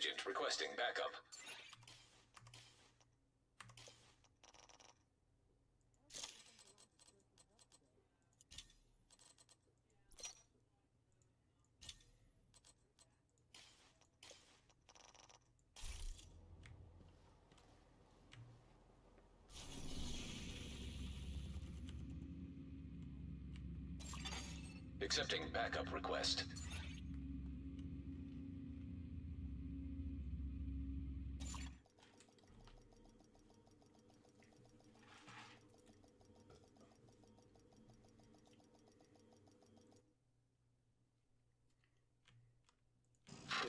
agent requesting backup. Accepting backup request.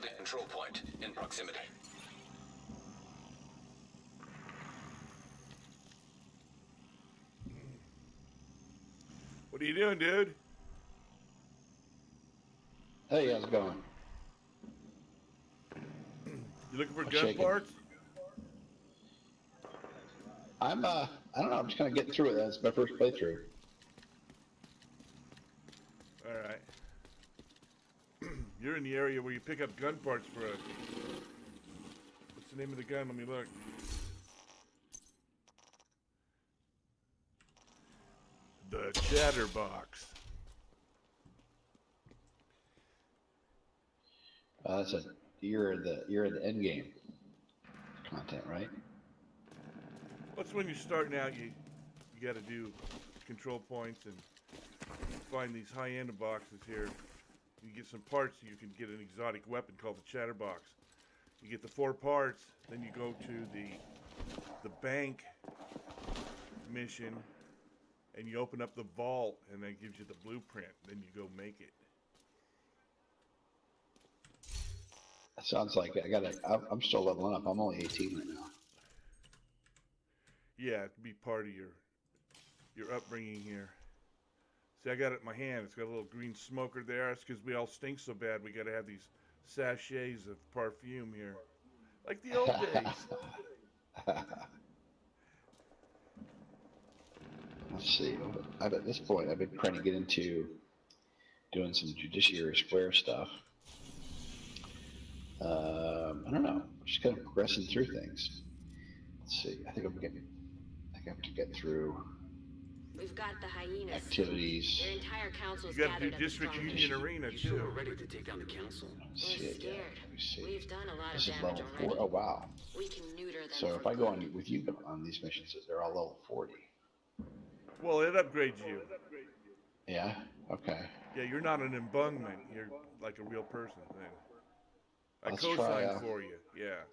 The control point in proximity. What are you doing, dude? Hey, how's it going? You looking for gun shaking. parts? I don't know, I'm just kind of getting through it. That's my first playthrough. All right. You're in the area where you pick up gun parts for us. What's the name of the gun? Let me look. The Chatterbox. That's you're in the end game content, right? What's when you're starting out, you got to do control points and find these high-end boxes here. You get some parts so you can get an exotic weapon called the Chatterbox. You get the 4 parts, then you go to the bank mission, and you open up the vault, and that gives you the blueprint. Then you go make it. That sounds like I'm still leveling up. I'm only 18 right now. Yeah, to be part of your upbringing here. See, I got it in my hand. It's got a little green smoker there. It's because we all stink so bad. We got to have these sachets of perfume here, like the old days. Let's see. At this point, I've been trying to get into doing some Judiciary Square stuff. I don't know. Just kind of progressing through things. Let's see. I think I have to get through. We've got the hyenas. Activities. Their entire council's You got to do gathered at the District strong Union mission. Arena You sure too. are ready to take down the council? They're scared. Let me see. We've done a lot This of is damage level 4. already. Oh wow. We can neuter them. So if I go on with you on these missions, they're all level 40. Well, it upgrades you. Yeah. Okay. Yeah, you're not an embungment. You're like a real person then. I Let's co-sign try, for you. Yeah.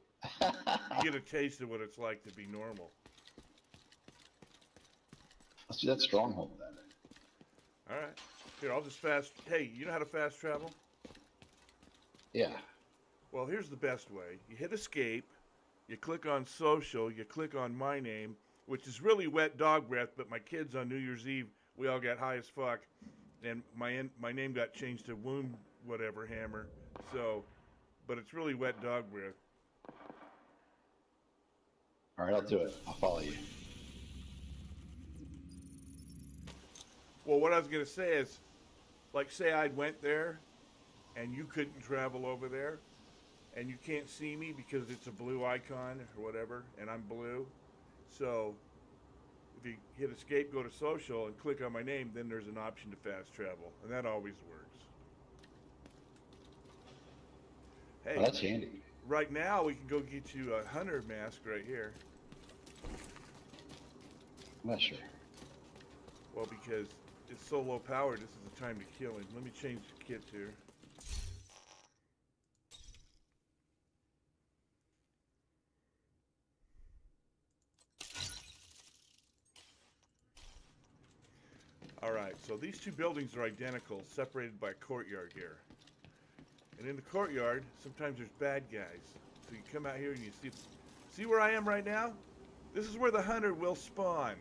You get a taste of what it's like to be normal. Let's do that stronghold then. All right. Here, I'll just fast. Hey, you know how to fast travel? Yeah. Well, here's the best way. You hit escape, you click on social, you click on my name, which is really wet dog breath, but my kids on New Year's Eve, we all got high as fuck, and my name got changed to Wound Whatever Hammer, so, but it's really wet dog breath. All right, I'll do it. I'll follow you. Well, what I was going to say is, like, say I went there, and you couldn't travel over there, and you can't see me because it's a blue icon or whatever, and I'm blue. So if you hit escape, go to social, and click on my name, then there's an option to fast travel, and that always works. Hey, Well, that's handy. right now we can go get you a hunter mask right here. I'm not sure. Well, because it's so low power, this is the time to kill him. Let me change the kits here. Alright, so these two buildings are identical, separated by a courtyard here. And in the courtyard, sometimes there's bad guys. So you come out here and you see where I am right now? This is where the hunter will spawn.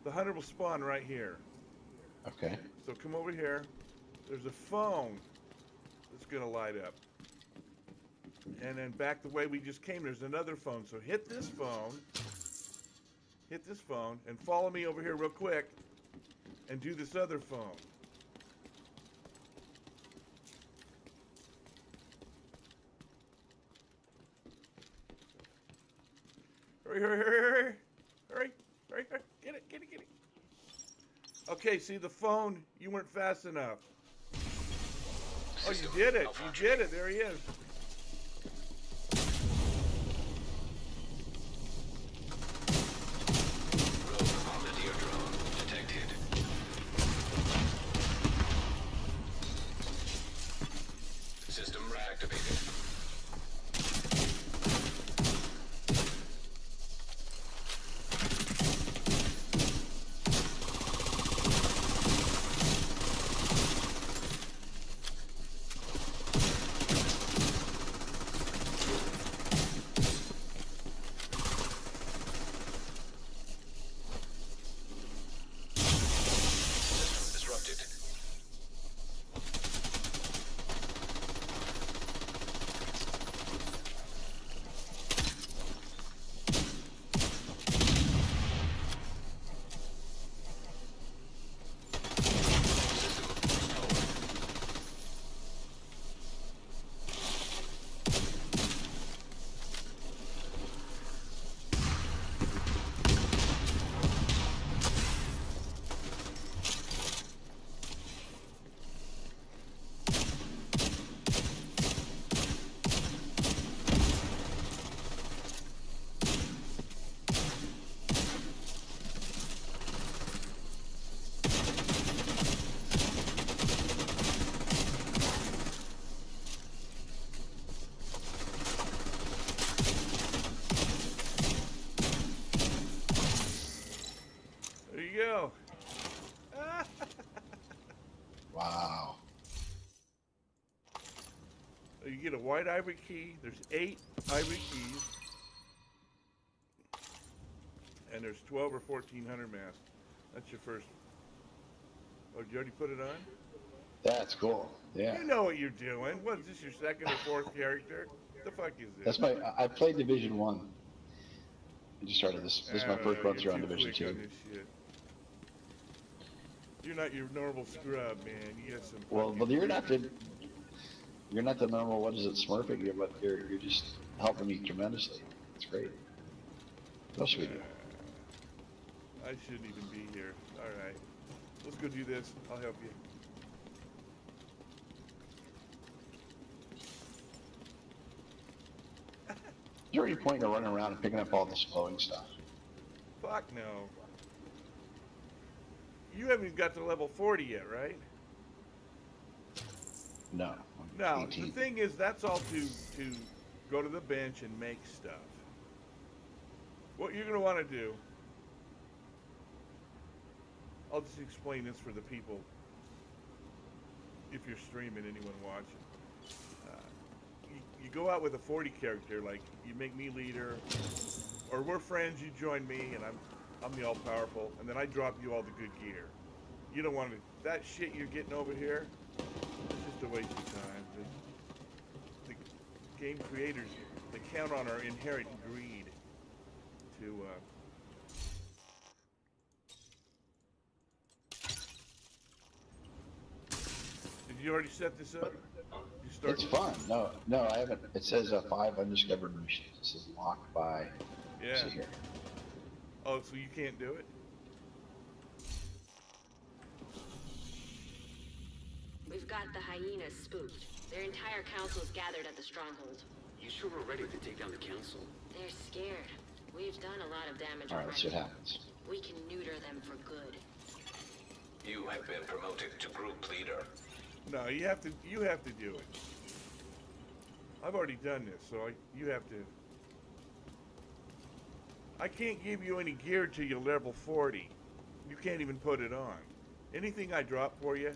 The hunter will spawn right here. Okay. So come over here. There's a phone that's gonna light up. And then back the way we just came, there's another phone. So hit this phone, and follow me over here real quick, and do this other phone. Hurry, hurry, hurry, hurry. Hurry, hurry, hurry. Get it, get it, get it. Okay, see the phone, you weren't fast enough. Oh, you did it. You did it. There he is. Rogue bombardier drone detected. System reactivated. Disrupted. There you go. Wow. You get a white ivory key. There's 8 ivory keys. And there's 12 or 1400 masks. That's your first. Oh, did you already put it on? That's cool. Yeah. You know what you're doing. What is this, your second or fourth character? The fuck is this? That's my. I played Division 1. I just started this. This is my first run through on you're too Division quick 2. on this shit. You're not your normal scrub, man. You got some. Well, fucking you're not the. You're not the normal. What is it, Smurfing? You're just helping me tremendously. It's great. What else should we do? I shouldn't even be here. All right, let's go do this. I'll help you. Is there any point in running around and picking up all this flowing stuff? Fuck no. You haven't even got to level 40 yet, right? No. I'm No. 18. The thing is, that's all to go to the bench and make stuff. What you're gonna want to do. I'll just explain this for the people. If you're streaming, anyone watching. You go out with a 40 character, like you make me leader, or we're friends, you join me, and I'm the all-powerful, and then I drop you all the good gear. You don't want to, that shit you're getting over here, it's just a waste of time. The game creators, they count on our inherent greed to, Did you already set this up? You start It's fun. No, I haven't. It says 5 undiscovered missions. It says locked by. Yeah. See here. Oh, so you can't do it? We've got the hyenas spooked. Their entire council's gathered at the stronghold. You sure we're ready to take down the council? They're scared. We've done a lot of damage All right, let's see already. what happens. We can neuter them for good. You have been promoted to group leader. No, you have to do it. I've already done this, so you have to. I can't give you any gear till you're level 40. You can't even put it on. Anything I drop for you,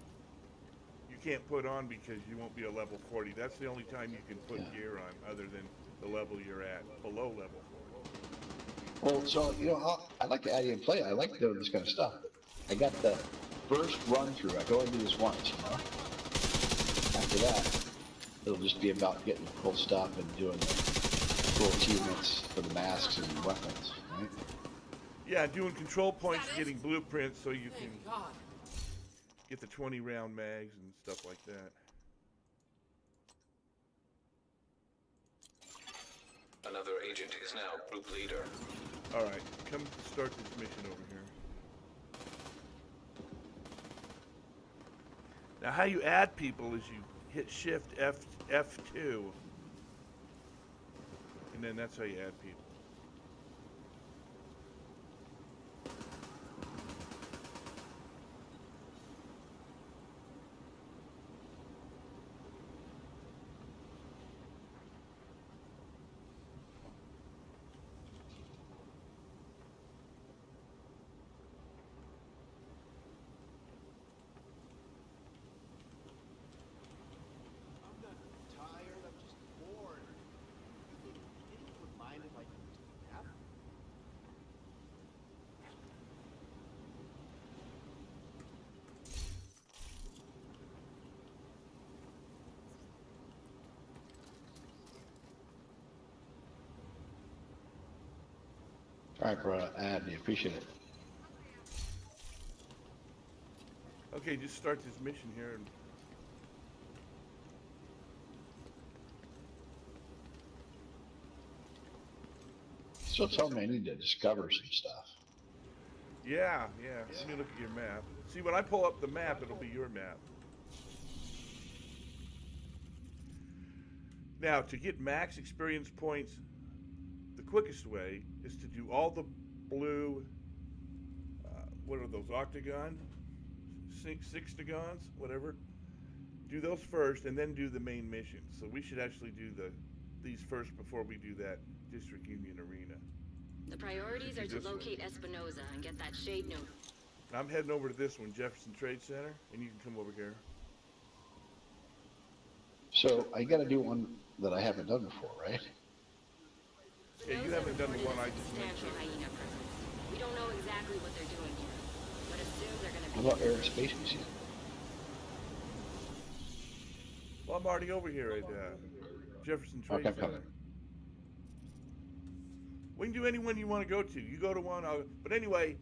you can't put on because you won't be a level 40. That's the only time you can put gear on, other than the level you're at, below level 40. Well, so I like to add in play. I like doing this kind of stuff. I got the first run through. I go and do this once, After that, it'll just be about getting cool stuff and doing cool achievements for the masks and weapons, right? Yeah, doing control points, getting blueprints so you can get the 20 round mags and stuff like that. Another agent is now group leader. Alright, come start this mission over here. Now how you add people is you hit Shift F2. And then that's how you add people. I'm not tired, I'm just bored. You think anyone would mind if I used a nap? All right, bro. Add me. Appreciate it. Okay, just start this mission here and Still telling me I need to discover some stuff. yeah. Let me look at your map. See, when I pull up the map, it'll be your map. Now, to get max experience points, the quickest way is to do all the blue, what are those, octagon? Sixtagons, whatever. Do those first, and then do the main missions. So we should actually do these first before we do that District Union Arena. The priorities are to This one. locate Espinoza and get that shade note. I'm heading over to this one, Jefferson Trade Center, and you can come over here. So I got to do one that I haven't done before, right? Yeah, you Espinoza haven't done the reported one I a just substantial mentioned. hyena presence. We don't know exactly what they're doing here, but assume they're gonna How be... about aerospace museum? Well, I'm already over here at Jefferson Trade Okay, I'm Center. coming. We can do any one you want to go to. You go to one, but anyway,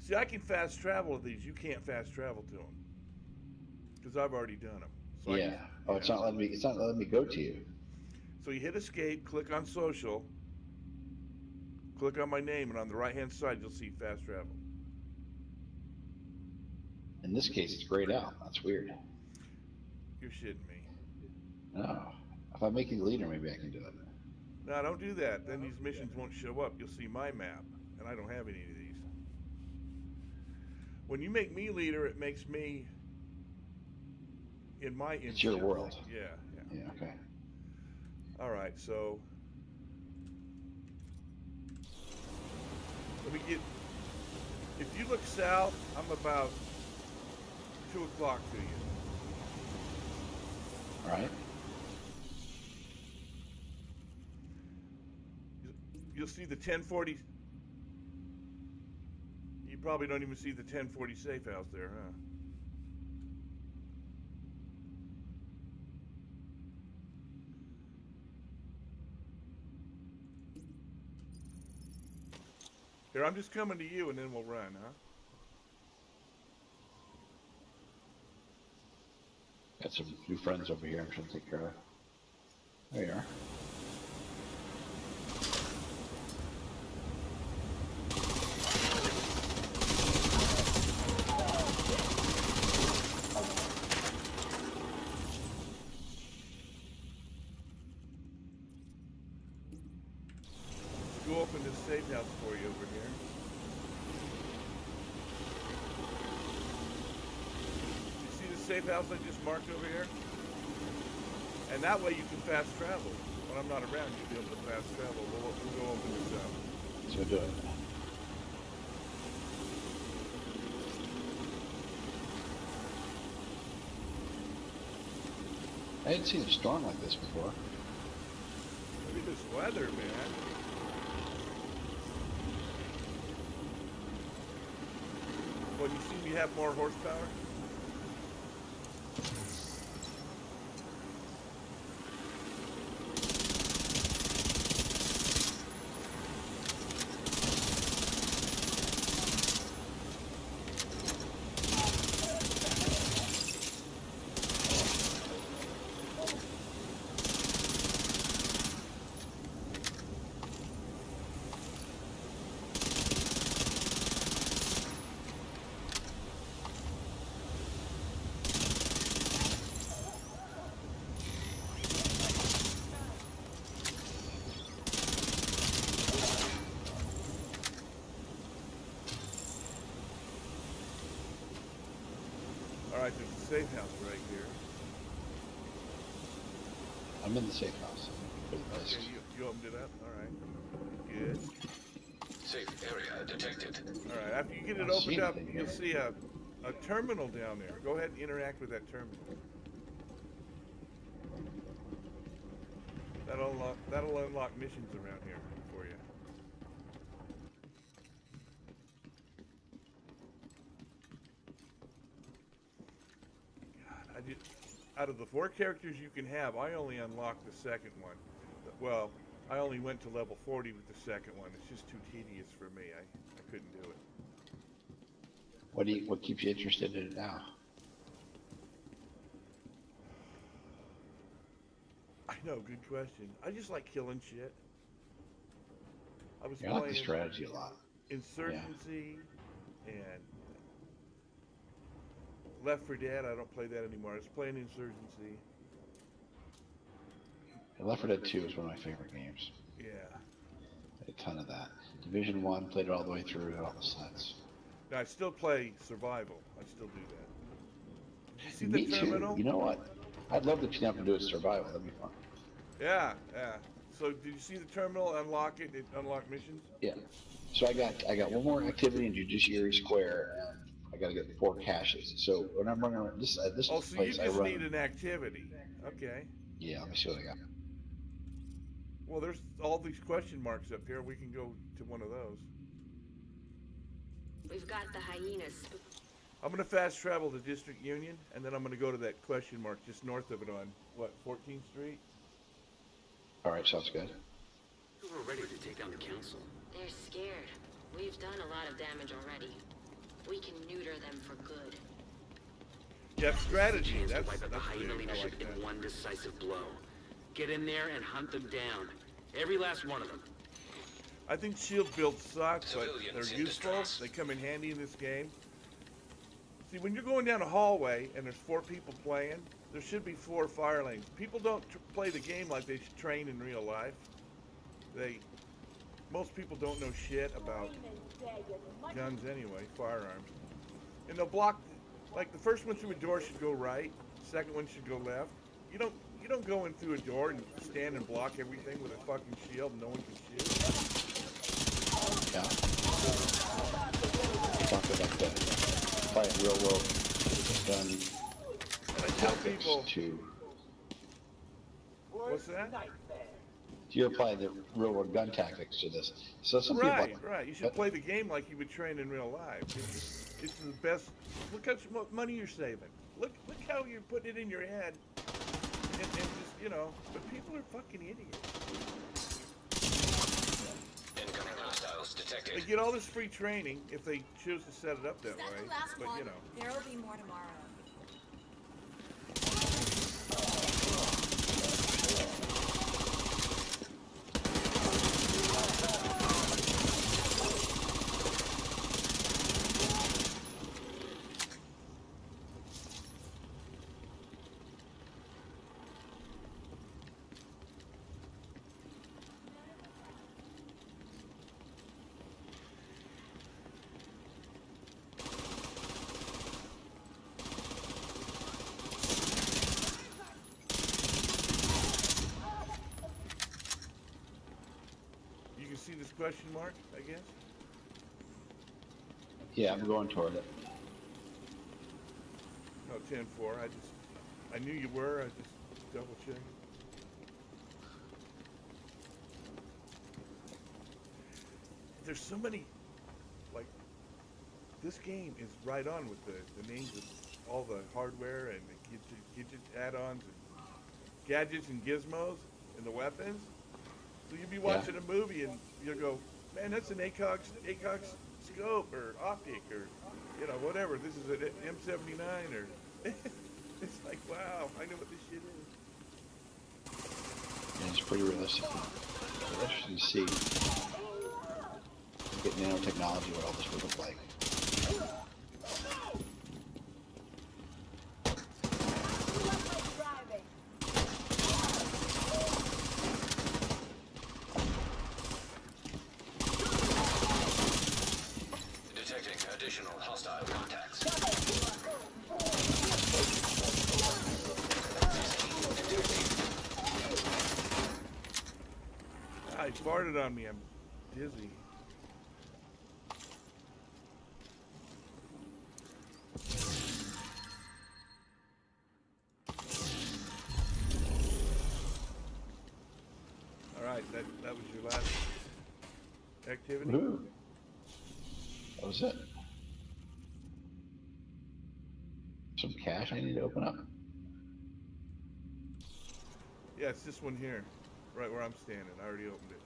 see, I can fast travel to these. You can't fast travel to them because I've already done them. So Yeah. Oh, it's not letting me. It's not letting me go to you. So you hit escape, click on social, click on my name, and on the right-hand side you'll see fast travel. In this case, it's grayed out. That's weird. You're shitting me. No. If I make you leader, maybe I can do it. No, don't do that. Then these missions won't show up. You'll see my map, and I don't have any of these. When you make me leader, it makes me in my It's your instance. world. Yeah. Yeah. Okay. All right, so let me get. If you look south, I'm about 2 o'clock to you. All right. You'll see the 1040. You probably don't even see the 1040 safe house there, huh? Here, I'm just coming to you, and then we'll run, huh? Got some new friends over here I'm trying to take care of. There you are. Go open this safe house for you over here. You see the safe house I just marked over here? And that way you can fast travel. When I'm not around, you'll be able to fast travel. We'll go open this up. So do it. I hadn't seen a storm like this before. Look at this weather, man. Well, you see we have more horsepower? safe house right here. I'm in the safe house. Pretty nice. Okay, you opened it up? Alright. Good. Safe area detected. Alright, after you get it I don't see opened up, anything you'll here. see a terminal down there. Go ahead and interact with that terminal. That'll unlock missions around here for you. God, out of the 4 characters you can have, I only unlocked the second one. Well, I only went to level 40 with the second one. It's just too tedious for me. I couldn't do it. What keeps you interested in it now? I know, good question. I just like killing shit. I was Yeah, I like playing the strategy a lot. Insurgency and Left 4 Dead. I don't play that anymore. I was playing Insurgency. And Left 4 Dead 2 is one of my favorite games. Yeah. A ton of that. Division 1, played it all the way through, all the sets. Now, I still play Survival. I still do that. Did you see Me the too. terminal? You know what? I'd love to team up and do a survival. That'd be fun. Yeah, yeah. So, did you see the terminal? Unlock it. It unlock missions. Yeah. So I got one more activity in Judiciary Square, and I got to get 4 caches. So when I'm running around this Oh, is so the you place I just run. need an activity. Okay. Yeah. Let me see what I got. Well, there's all these question marks up here. We can go to one of those. We've got the hyenas. I'm gonna fast travel to District Union, and then I'm gonna go to that question mark just north of it on what 14th Street. All right. Sounds good. We're ready to take down the council. They're scared. We've done a lot of damage already. We can neuter them for good. Yeah, strategy. Chance to That's wipe out the hyena big. I leadership like that. in one decisive blow. Get in there and hunt them down. Every last one of them. I think shield builds suck, but Civilians they're in useful. distress. They come in handy in this game. See, when you're going down a hallway and there's 4 people playing, there should be 4 fire lanes. People don't play the game like they should train in real life. Most people don't know shit about guns anyway, firearms. And they'll block, like the first one through a door should go right, second one should go left. You don't go in through a door and stand and block everything with a fucking shield and no one can shoot. Yeah. Talk about that. Playing real world gun And I tell tactics people, to. what's that? You apply the real world gun tactics to this. So some Right, people. right. You should play the game like you would train in real life. It's the best. Look how much money you're saving. Look how you're putting it in your head. And just, but people are fucking idiots. Incoming hostiles They detected. get all this free training if they choose to set it up that Is that way. the last But, one? There will be more tomorrow. you can see this question mark, I guess. Yeah, I'm going toward it. No, 10-4. I knew you were. I just double checked. There's so many, like, this game is right on with the names of all the hardware and the gadget add-ons and gadgets and gizmos and the weapons. So you'll be watching a movie and you'll go, man, that's an ACOG scope or optic or, whatever. This is an M79 or, it's like, wow, I know what this shit is. And it's pretty realistic. Interesting to see. Get nanotechnology, what all this would look like. Detecting additional hostile contacts. farted on me. I'm dizzy. All right, that was your last activity. Ooh. That was it. Some cash I need to open up. Yeah, it's this one here, right where I'm standing. I already opened it.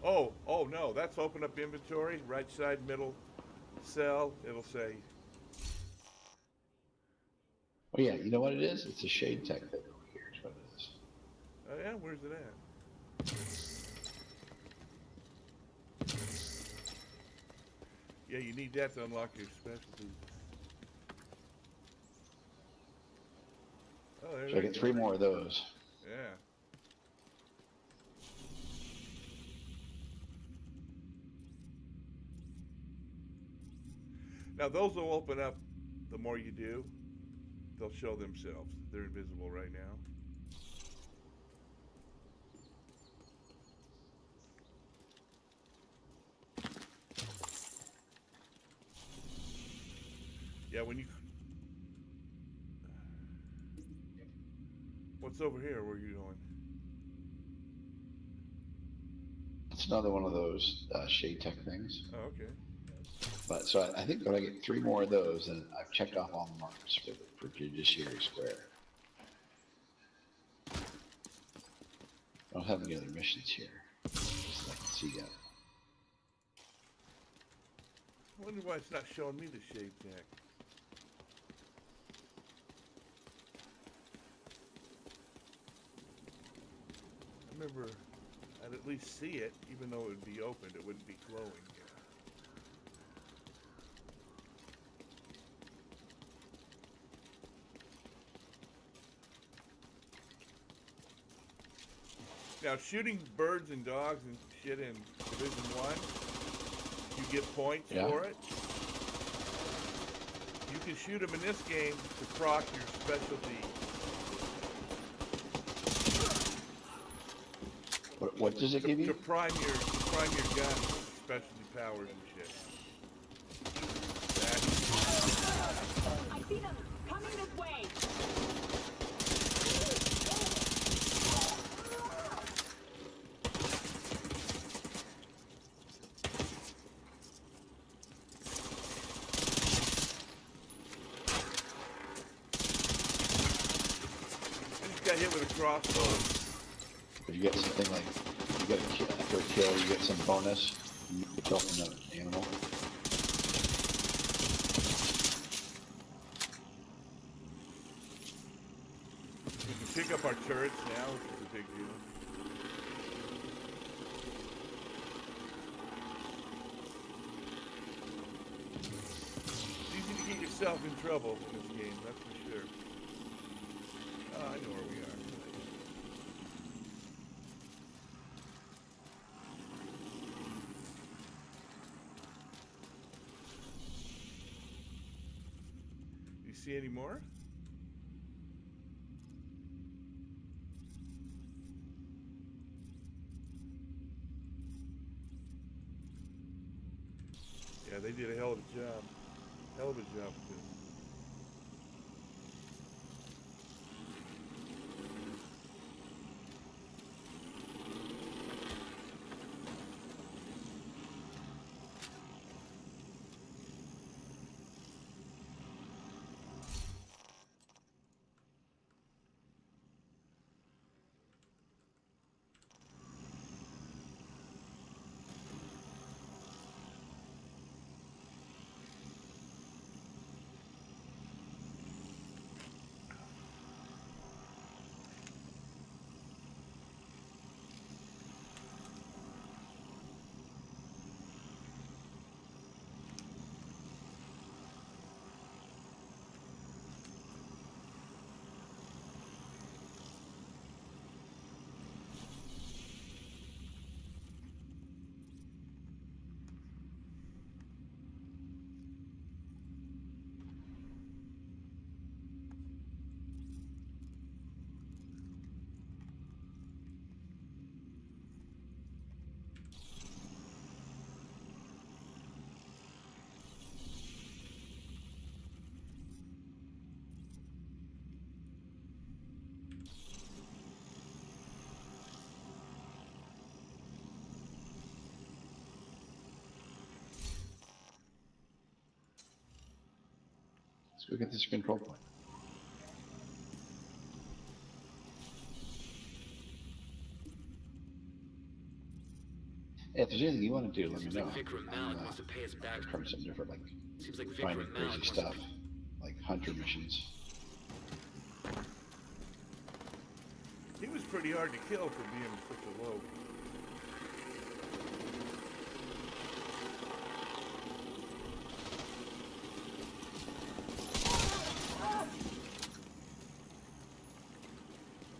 Oh no, that's open up inventory, right side, middle cell. It'll say. Oh yeah, you know what it is? It's a shade tech thing over here. Is what it is. Oh yeah, where's it at? Yeah, you need that to unlock your specialties. Oh, there So I you get go. 3 more of those. Yeah. Now those will open up the more you do. They'll show themselves. They're invisible right now. Yeah, when you... What's over here? Where are you going? It's another one of those shade tech things. Oh, okay. But so I think when I get 3 more of those, then I've checked off all the markers for Judiciary Square. I don't have any other missions here that I can see yet. I wonder why it's not showing me the shade tech. I remember I'd at least see it, even though it would be opened, it wouldn't be glowing yet. Now, shooting birds and dogs and shit in Division 1, you get points for it. You can shoot them in this game to proc your specialty. What does it give you? To prime your gun with specialty powers and shit. I see them coming this way. I just got hit with a crossbow. If you get something like, you get a kill, after a kill, you get some bonus. You can kill from the animal. We can pick up our turrets now, which is a big deal. It's easy to get yourself in trouble in this game, that's for sure. Oh, I know where we are. You see any more? Yeah, they did a hell of a job. Hell of a job with this. Let's go get this control point. Hey, if there's anything you want to do, let me Seems know. like Vikram Malik wants to pay us back. Trying something different, like Seems like finding Vikram crazy Malik wants to stuff, like hunter missions. He was pretty hard to kill for being such a low.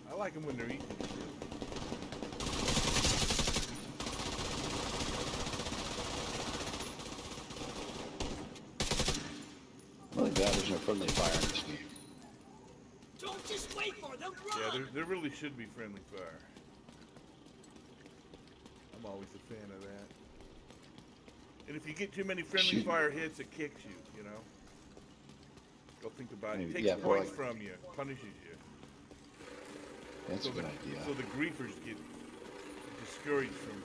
I like them when they're eating. Really glad there's no friendly fire in this game. Don't just wait for them. Yeah, there really should be friendly fire. I'm always a fan of that. And if you get too many friendly Shoot. fire hits, it kicks you, you know? Go think about it. Maybe, It takes yeah, points boy. from you, punishes you. That's So a good idea. So the griefers get discouraged from...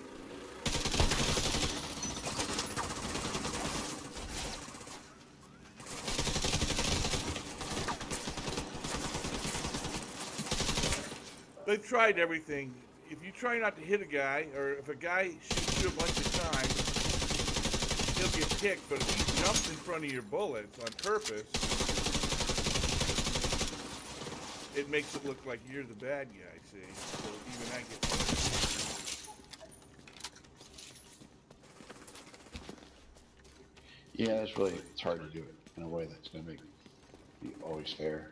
They've tried everything. If you try not to hit a guy, or if a guy shoots you a bunch of times, he'll get kicked. But if he jumps in front of your bullets on purpose, it makes it look like you're the bad guy, see? So even that gets... Yeah, it's hard to do it in a way that's going to be always fair.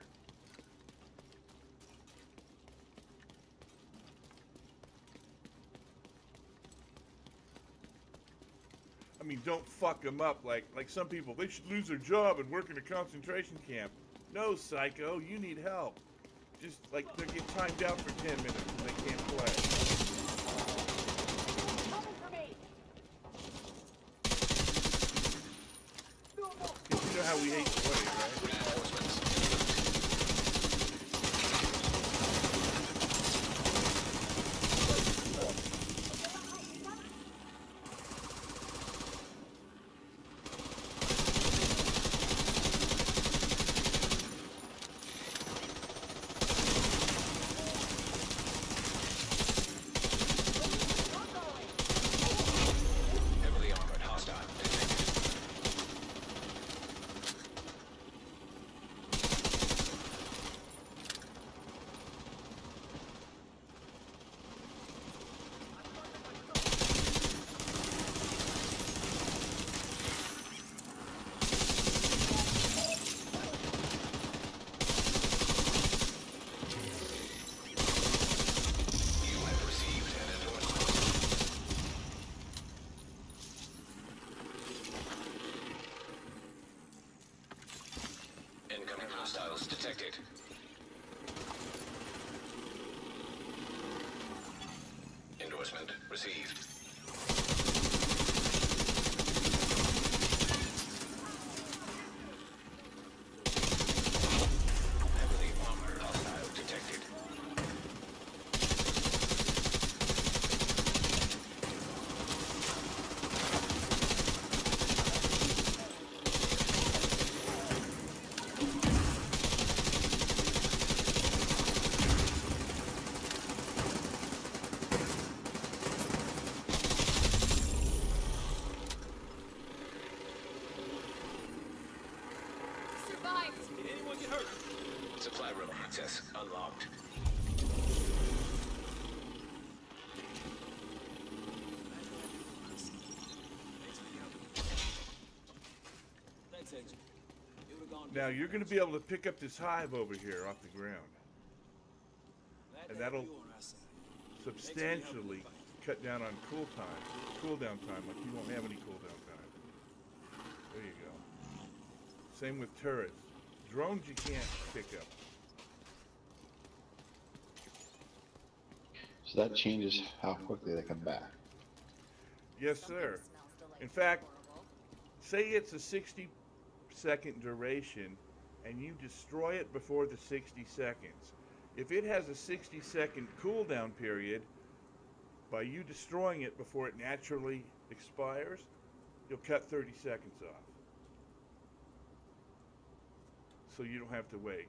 I mean, don't fuck them up like some people. They should lose their job and work in a concentration camp. No, psycho, you need help. Just like they get timed out for 10 minutes and they can't play. Coming for me. 'Cause you know how we hate playing, right? Heavily armored hostile detected. You have received an endorsement. Incoming hostiles detected. Endorsement received. Heavily armored hostile detected. Survived. Supply room access unlocked. Now you're going to be able to pick up this hive over here off the ground. And that'll substantially cut down on cooldown time, like you won't have any cooldown time. There you go. Same with turrets. Drones you can't pick up. So that changes how quickly they come back. Yes, sir. In fact, say it's a 60-second duration and you destroy it before the 60 seconds. If it has a 60-second cooldown period, by you destroying it before it naturally expires, you'll cut 30 seconds off. so you don't have to wait.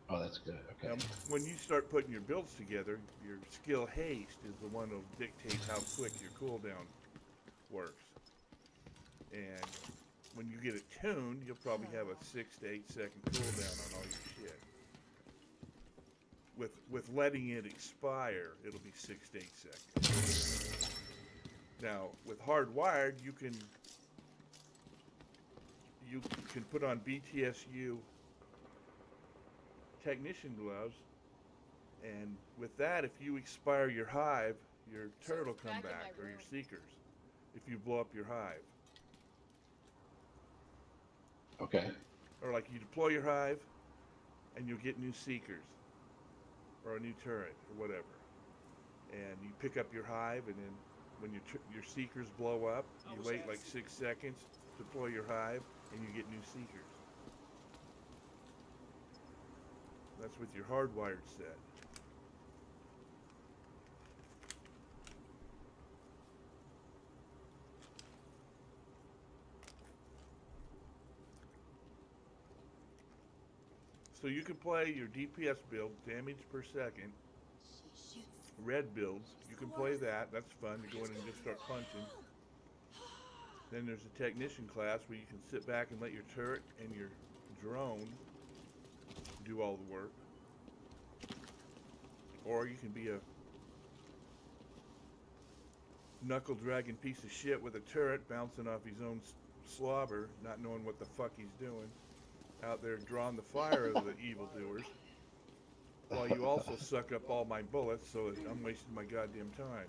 Oh, that's good. Okay. Now, when you start putting your builds together, your skill haste is the one that'll dictate how quick your cooldown works. And when you get it tuned, you'll probably have a 6 to 8 second cooldown on all your shit. With letting it expire, it'll be 6 to 8 seconds. Now, with hardwired, you can put on BTSU technician gloves, and with that, if you expire your hive, your turret will come back, or your seekers, if you blow up your hive. Okay. Or like you deploy your hive, and you'll get new seekers, or a new turret, or whatever. And you pick up your hive, and then when your seekers blow up, you wait like 6 seconds, deploy your hive, and you get new seekers. That's with your hardwired set. So you can play your DPS build, damage per second, red builds. You can play that. That's fun to go in and just start punching. Then there's a technician class where you can sit back and let your turret and your drone do all the work. Or you can be a knuckle dragging piece of shit with a turret bouncing off his own slobber, not knowing what the fuck he's doing, out there drawing the fire of the evildoers, while you also suck up all my bullets, so I'm wasting my goddamn time.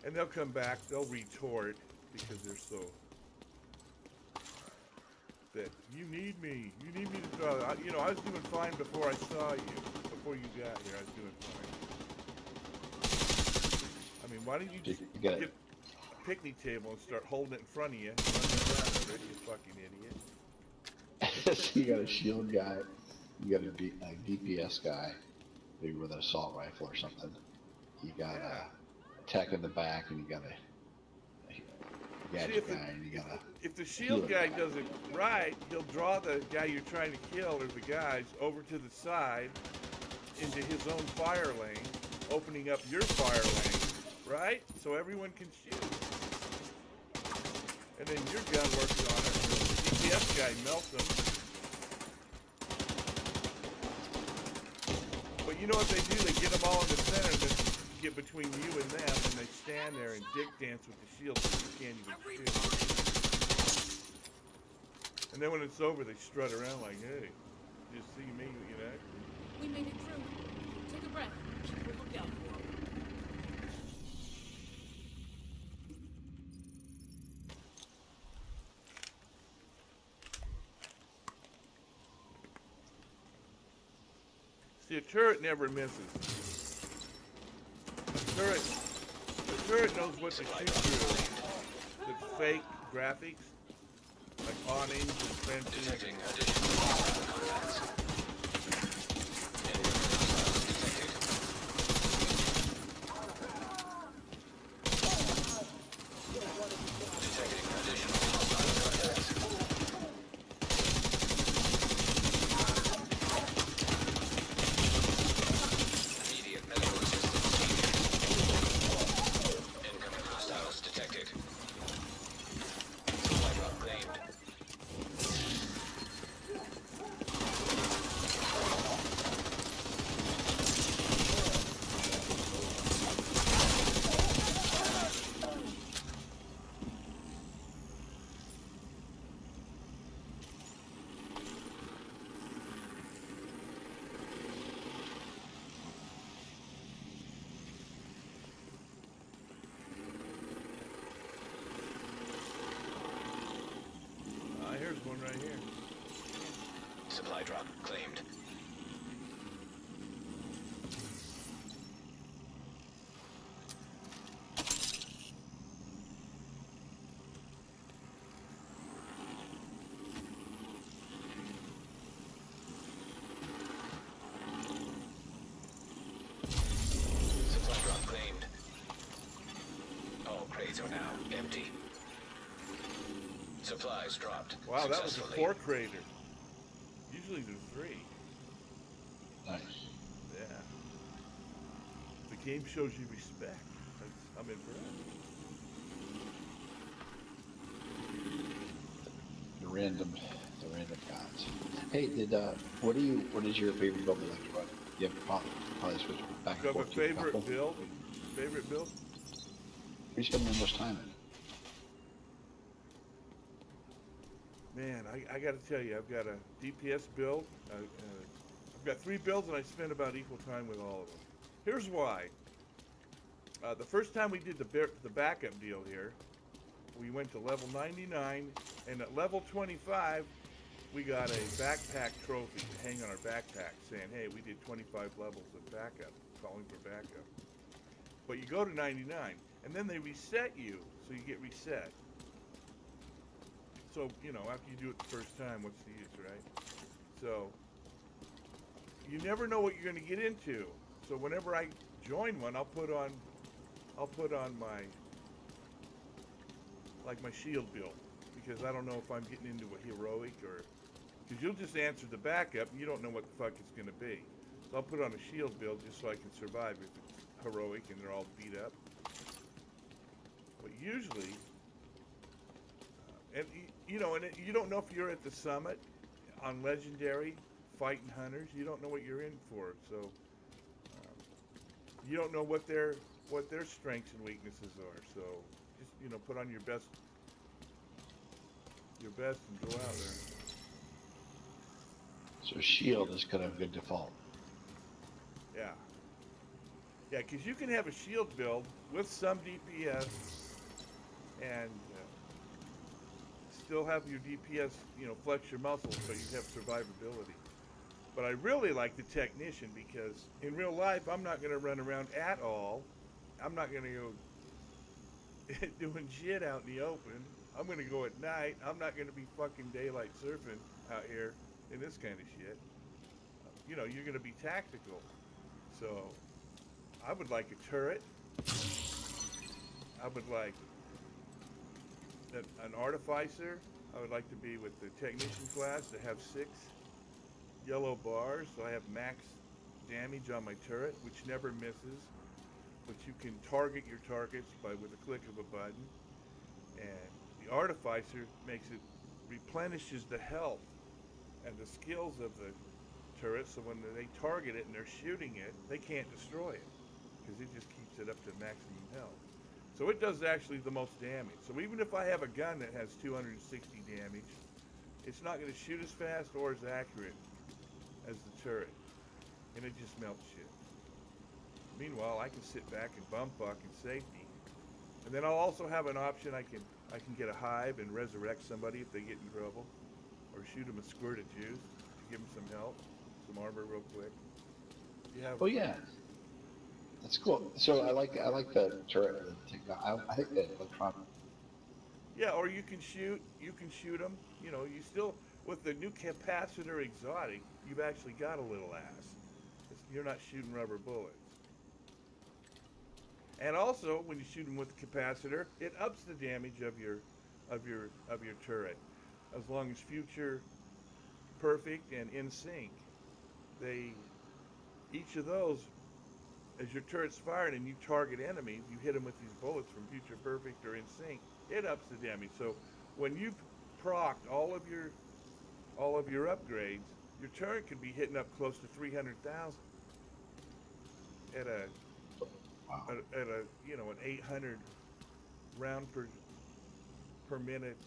And they'll come back, they'll retort, because they're so... that you need me to draw. I was doing fine before I saw you. Before you got here, I was doing fine. I mean, why don't you just get a picnic table and start holding it in front of you and running around with it, you fucking idiot. You got a shield guy, you got a DPS guy, maybe with an assault rifle or something. You got a attack in the back, and you got a gadget guy, and you got a... If the shield guy does it right, he'll draw the guy you're trying to kill, or the guys, over to the side into his own fire lane, opening up your fire lane, right? So everyone can shoot. And then your gun works on it, and the DPS guy melts them. But you know what they do? They get them all in the center, and then get between you and them, and they stand there and dick dance with the shield so you can't even shoot. And then when it's over, they strut around like, hey, just see me, you know? We made it through. Take a breath. We'll look out for him. See, a turret never misses. A turret knows what to shoot through. With fake graphics, like awnings and fences. Detecting additional contacts. Enemy hostiles detected. Detecting additional hostile contacts. Immediate medical assistance needed. Incoming hostiles detected. Supply drop claimed. Here's one right here. Supply drop claimed. Supply drop claimed. supplies dropped. Wow, that was a successfully. 4 crater. Usually there's 3. Nice. Yeah. The game shows you respect. I'm impressed. The random gods. Hey, what is your favorite build you like to run? You have probably switch back Do you and have a forth to a couple. favorite build? Favorite build? What are you spending the most time in? Man, I got to tell you, I've got a DPS build. I've got 3 builds, and I spend about equal time with all of them. Here's why. The first time we did the backup deal here, we went to level 99, and at level 25, we got a backpack trophy to hang on our backpack saying, hey, we did 25 levels of backup, calling for backup. But you go to 99, and then they reset you, so you get reset. So, you know, after you do it the first time, what's the use, right? So, you never know what you're going to get into. So whenever I join one, I'll put on my shield build, because I don't know if I'm getting into a heroic or, because you'll just answer the backup and you don't know what the fuck it's going to be. So I'll put on a shield build just so I can survive if it's heroic and they're all beat up. But usually, you don't know if you're at the summit on legendary fighting hunters. You don't know what you're in for, so you don't know what their strengths and weaknesses are. So just put on your best and go out there. So shield is kind of a good default. Yeah, because you can have a shield build with some DPS and still have your DPS, flex your muscles, but you have survivability. But I really like the technician, because in real life, I'm not going to run around at all. I'm not going to go doing shit out in the open. I'm going to go at night. I'm not going to be fucking daylight surfing out here in this kind of shit. You're going to be tactical. So I would like a turret. I would like an artificer. I would like to be with the technician class to have 6 yellow bars, so I have max damage on my turret, which never misses. But you can target your targets with a click of a button. And the artificer replenishes the health and the skills of the turret, so when they target it and they're shooting it, they can't destroy it, because it just keeps it up to maximum health. So it does actually the most damage. So even if I have a gun that has 260 damage, it's not going to shoot as fast or as accurate as the turret, and it just melts shit. Meanwhile, I can sit back and bumfuck in safety, and then I'll also have an option. I can get a hive and resurrect somebody if they get in trouble, or shoot them a squirt of juice to give them some health, some armor real quick. Oh yeah, that's cool. So I like the turret. I think that electronic. Yeah, or you can shoot them. You still, with the new capacitor exotic, you've actually got a little ass. You're not shooting rubber bullets. And also, when you shoot them with the capacitor, it ups the damage of your turret, as long as future, perfect, and in sync. Each of those, as your turret's firing and you target enemies, you hit them with these bullets from future, perfect, or in sync. It ups the damage. So when you've procced all of your upgrades, your turret could be hitting up close to 300,000 at a an 800 round per minute,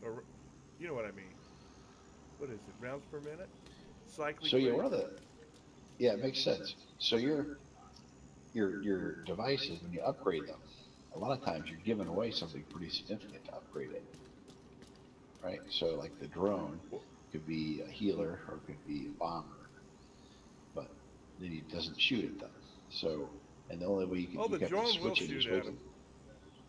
or you know what I mean? What is it? Rounds per minute? Cycling. So yeah, it makes sense. So your devices, when you upgrade them, a lot of times you're giving away something pretty significant to upgrade it, right? So like the drone could be a healer or it could be a bomber, but then it doesn't shoot at them. So, and the only way you the have drone to will switch it is shoot at them.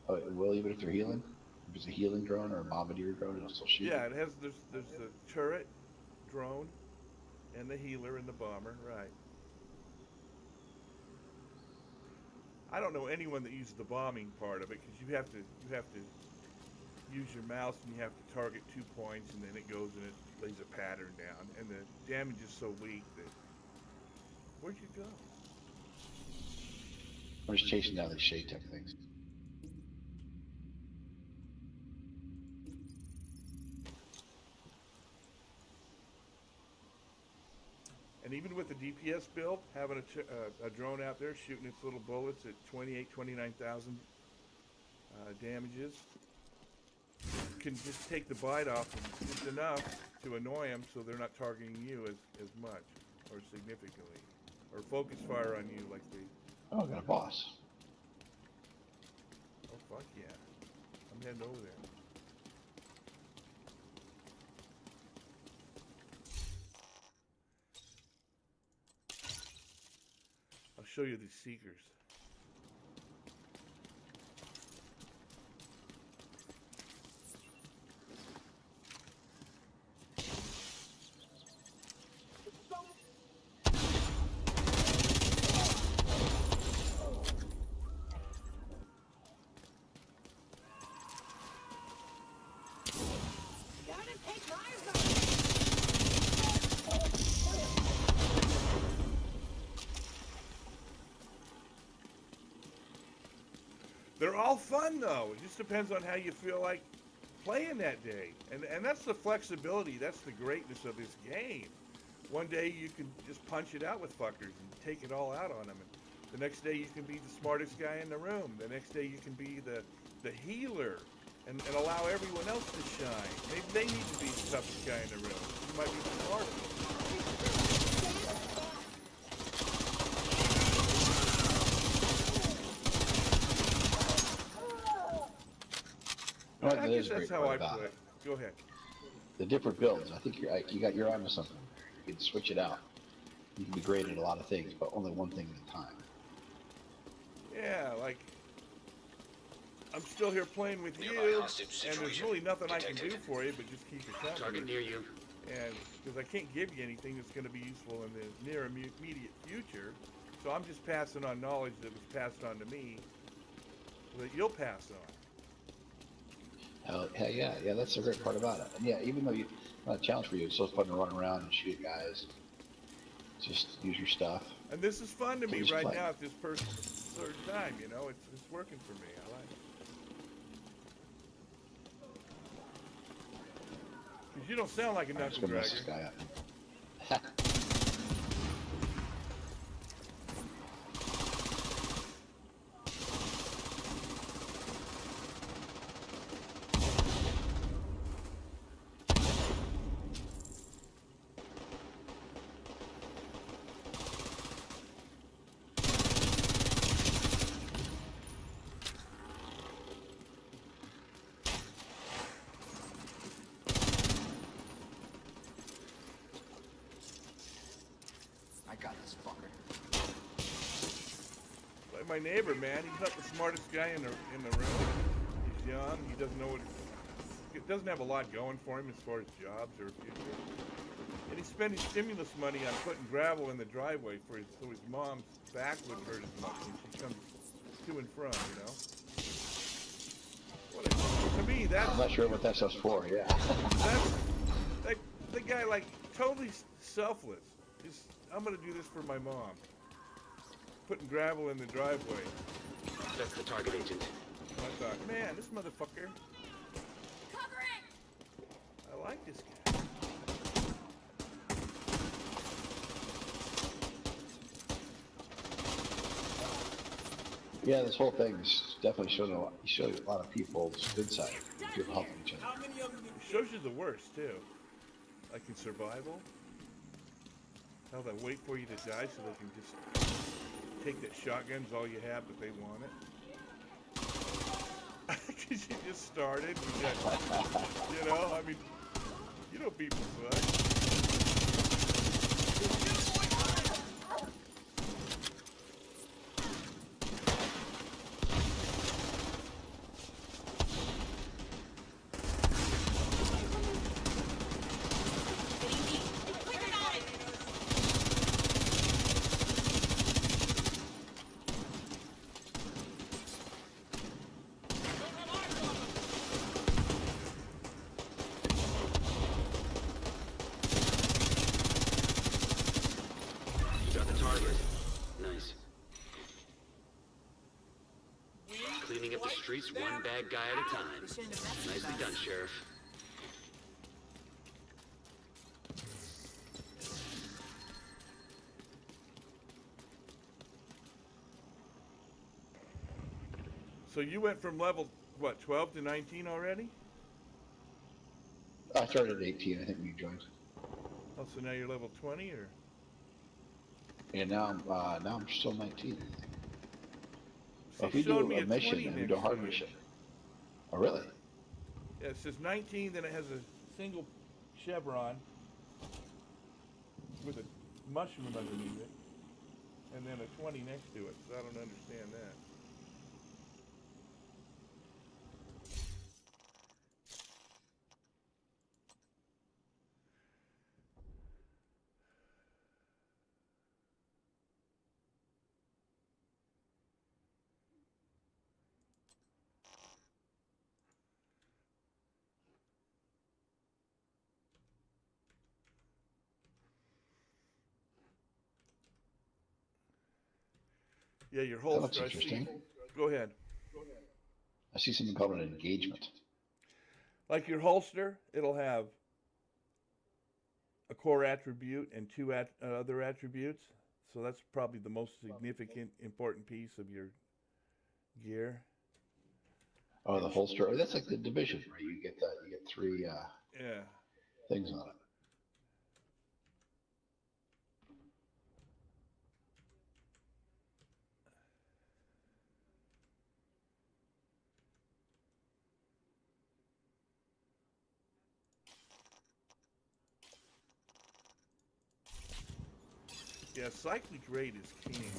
Oh, it will, even if they're healing? If it's a healing drone or a bombardier drone, it'll still shoot? Yeah, there's the turret, drone, and the healer and the bomber, right. I don't know anyone that uses the bombing part of it, because you have to use your mouse and you have to target 2 points, and then it goes and it lays a pattern down, and the damage is so weak that where'd you go? I'm just chasing down these shade tech things. And even with the DPS build, having a drone out there shooting its little bullets at 29,000 damages, can just take the bite off them just enough to annoy them so they're not targeting you as much or significantly, or focus fire on you like they. Oh, I got a boss. Oh fuck yeah! I'm heading over there. I'll show you these seekers. Gotta take my They're all fun though. It just depends on how you feel like playing that day. And that's the flexibility, that's the greatness of this game. One day you can just punch it out with fuckers and take it all out on them. And the next day you can be the smartest guy in the room. The next day you can be the healer and allow everyone else to shine. Maybe they need to be the toughest guy in the room. You might be the smartest. You know what, I that guess is a that's great how part I about play. it. Go ahead. The different builds. I think you got your onto something. You can switch it out. You can be great at a lot of things, but only one thing at a time. Yeah, like, I'm still here playing with Nearby you, hostage and there's situation really nothing I can do detected. for you but just keep it Target company. near you. And because I can't give you anything that's going to be useful in the near immediate future, so I'm just passing on knowledge that was passed on to me that you'll pass on. Hell yeah, that's the great part about it. And yeah, even though not a challenge for you, it's so fun to run around and shoot guys. Just use your stuff. And this is fun to me Please right play. now at this third time, you know, it's working for me. I like it. Because you don't sound like a I'm just knuckle gonna mess this dragger. guy up. I got this fucker. Like my neighbor, man, he's not the smartest guy in the room. He's young. He doesn't know he doesn't have a lot going for him as far as jobs or future. And he's spending stimulus money on putting gravel in the driveway so his mom's back would hurt as much when she comes to and from, you know. To me, that's I'm not sure what that stuff's for. Yeah. that's like the guy, like, totally selfless. Just, I'm gonna do this for my mom. Putting gravel in the driveway. That's the target agent. And I thought, man, this motherfucker. Cover it! I like this guy. Yeah, this whole thing is definitely showing a lot of people's good side. People helping each other. It shows you the worst too. Like in survival. How they wait for you to die so they can just take that shotgun's all you have, but they want it. Because you just started. You know, I mean, you know people suck. up the streets one bad guy at a time. Nicely done, Sheriff. So you went from level, what, 12 to 19 already? I started at 18, I think, when you joined. Oh, so now you're level 20, or? And now I'm still 19. See, Well, if we showed do me a mission, 20 then we next do a to hard you. mission. Oh, really? Yeah, it says 19, then it has a single chevron with a mushroom underneath it, and then a 20 next to it, so I don't understand that. Yeah, your That looks holster, I see. interesting. Go ahead. I see something called an engagement. Like your holster, it'll have a core attribute and two other attributes. So that's probably the most significant, important piece of your gear. Oh, the holster. Oh, that's like the division, right? You get that. You get three Yeah. things on it. Yeah, cyclic rate is king.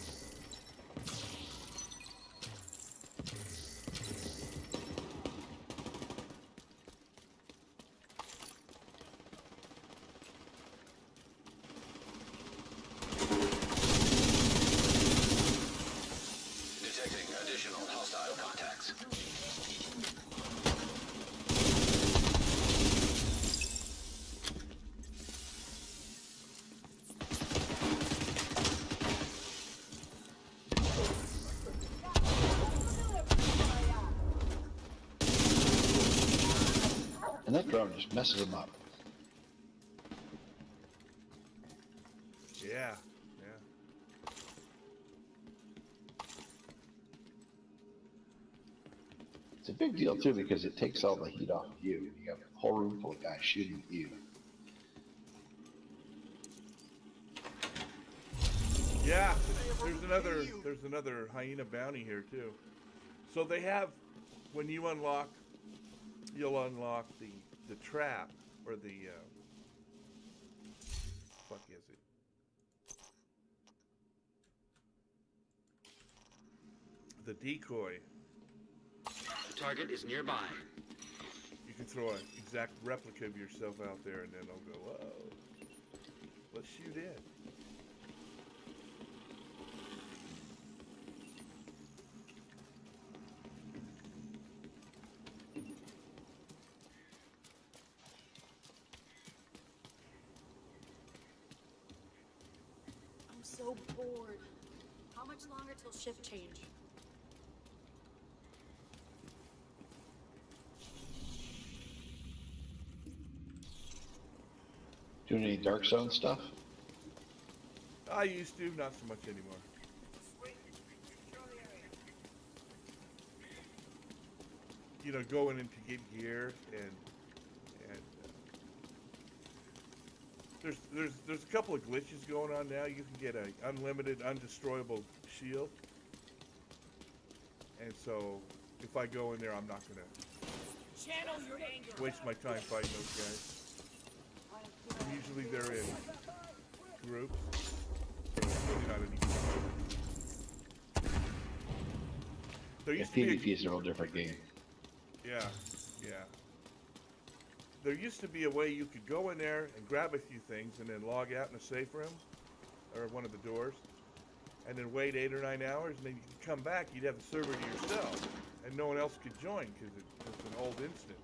Detecting additional hostile contacts. And that drone just messes them up. Yeah, yeah. It's a big deal too because it takes all the heat off of you. You have a whole room full of guys shooting at you. Yeah, there's another hyena bounty here too. So they have, when you unlock, you'll unlock the trap, or the fuck is it? The decoy. The target is nearby. You can throw an exact replica of yourself out there, and then they'll go, whoa, let's shoot it. I'm so bored. How much longer till shift change? Doing any Dark Zone stuff? I used to, not so much anymore. You know, going in to get gear, and there's a couple of glitches going on now. You can get an unlimited, undestroyable shield, and so if I go in there, I'm not gonna waste my time fighting those guys. Usually they're in groups, so it's really not any fun. There Yeah, used to be PvP is a real different game. yeah. There used to be a way you could go in there and grab a few things and then log out in a safe room or one of the doors, and then wait 8 or 9 hours, and then you could come back. You'd have the server to yourself, and no one else could join because it's an old instance.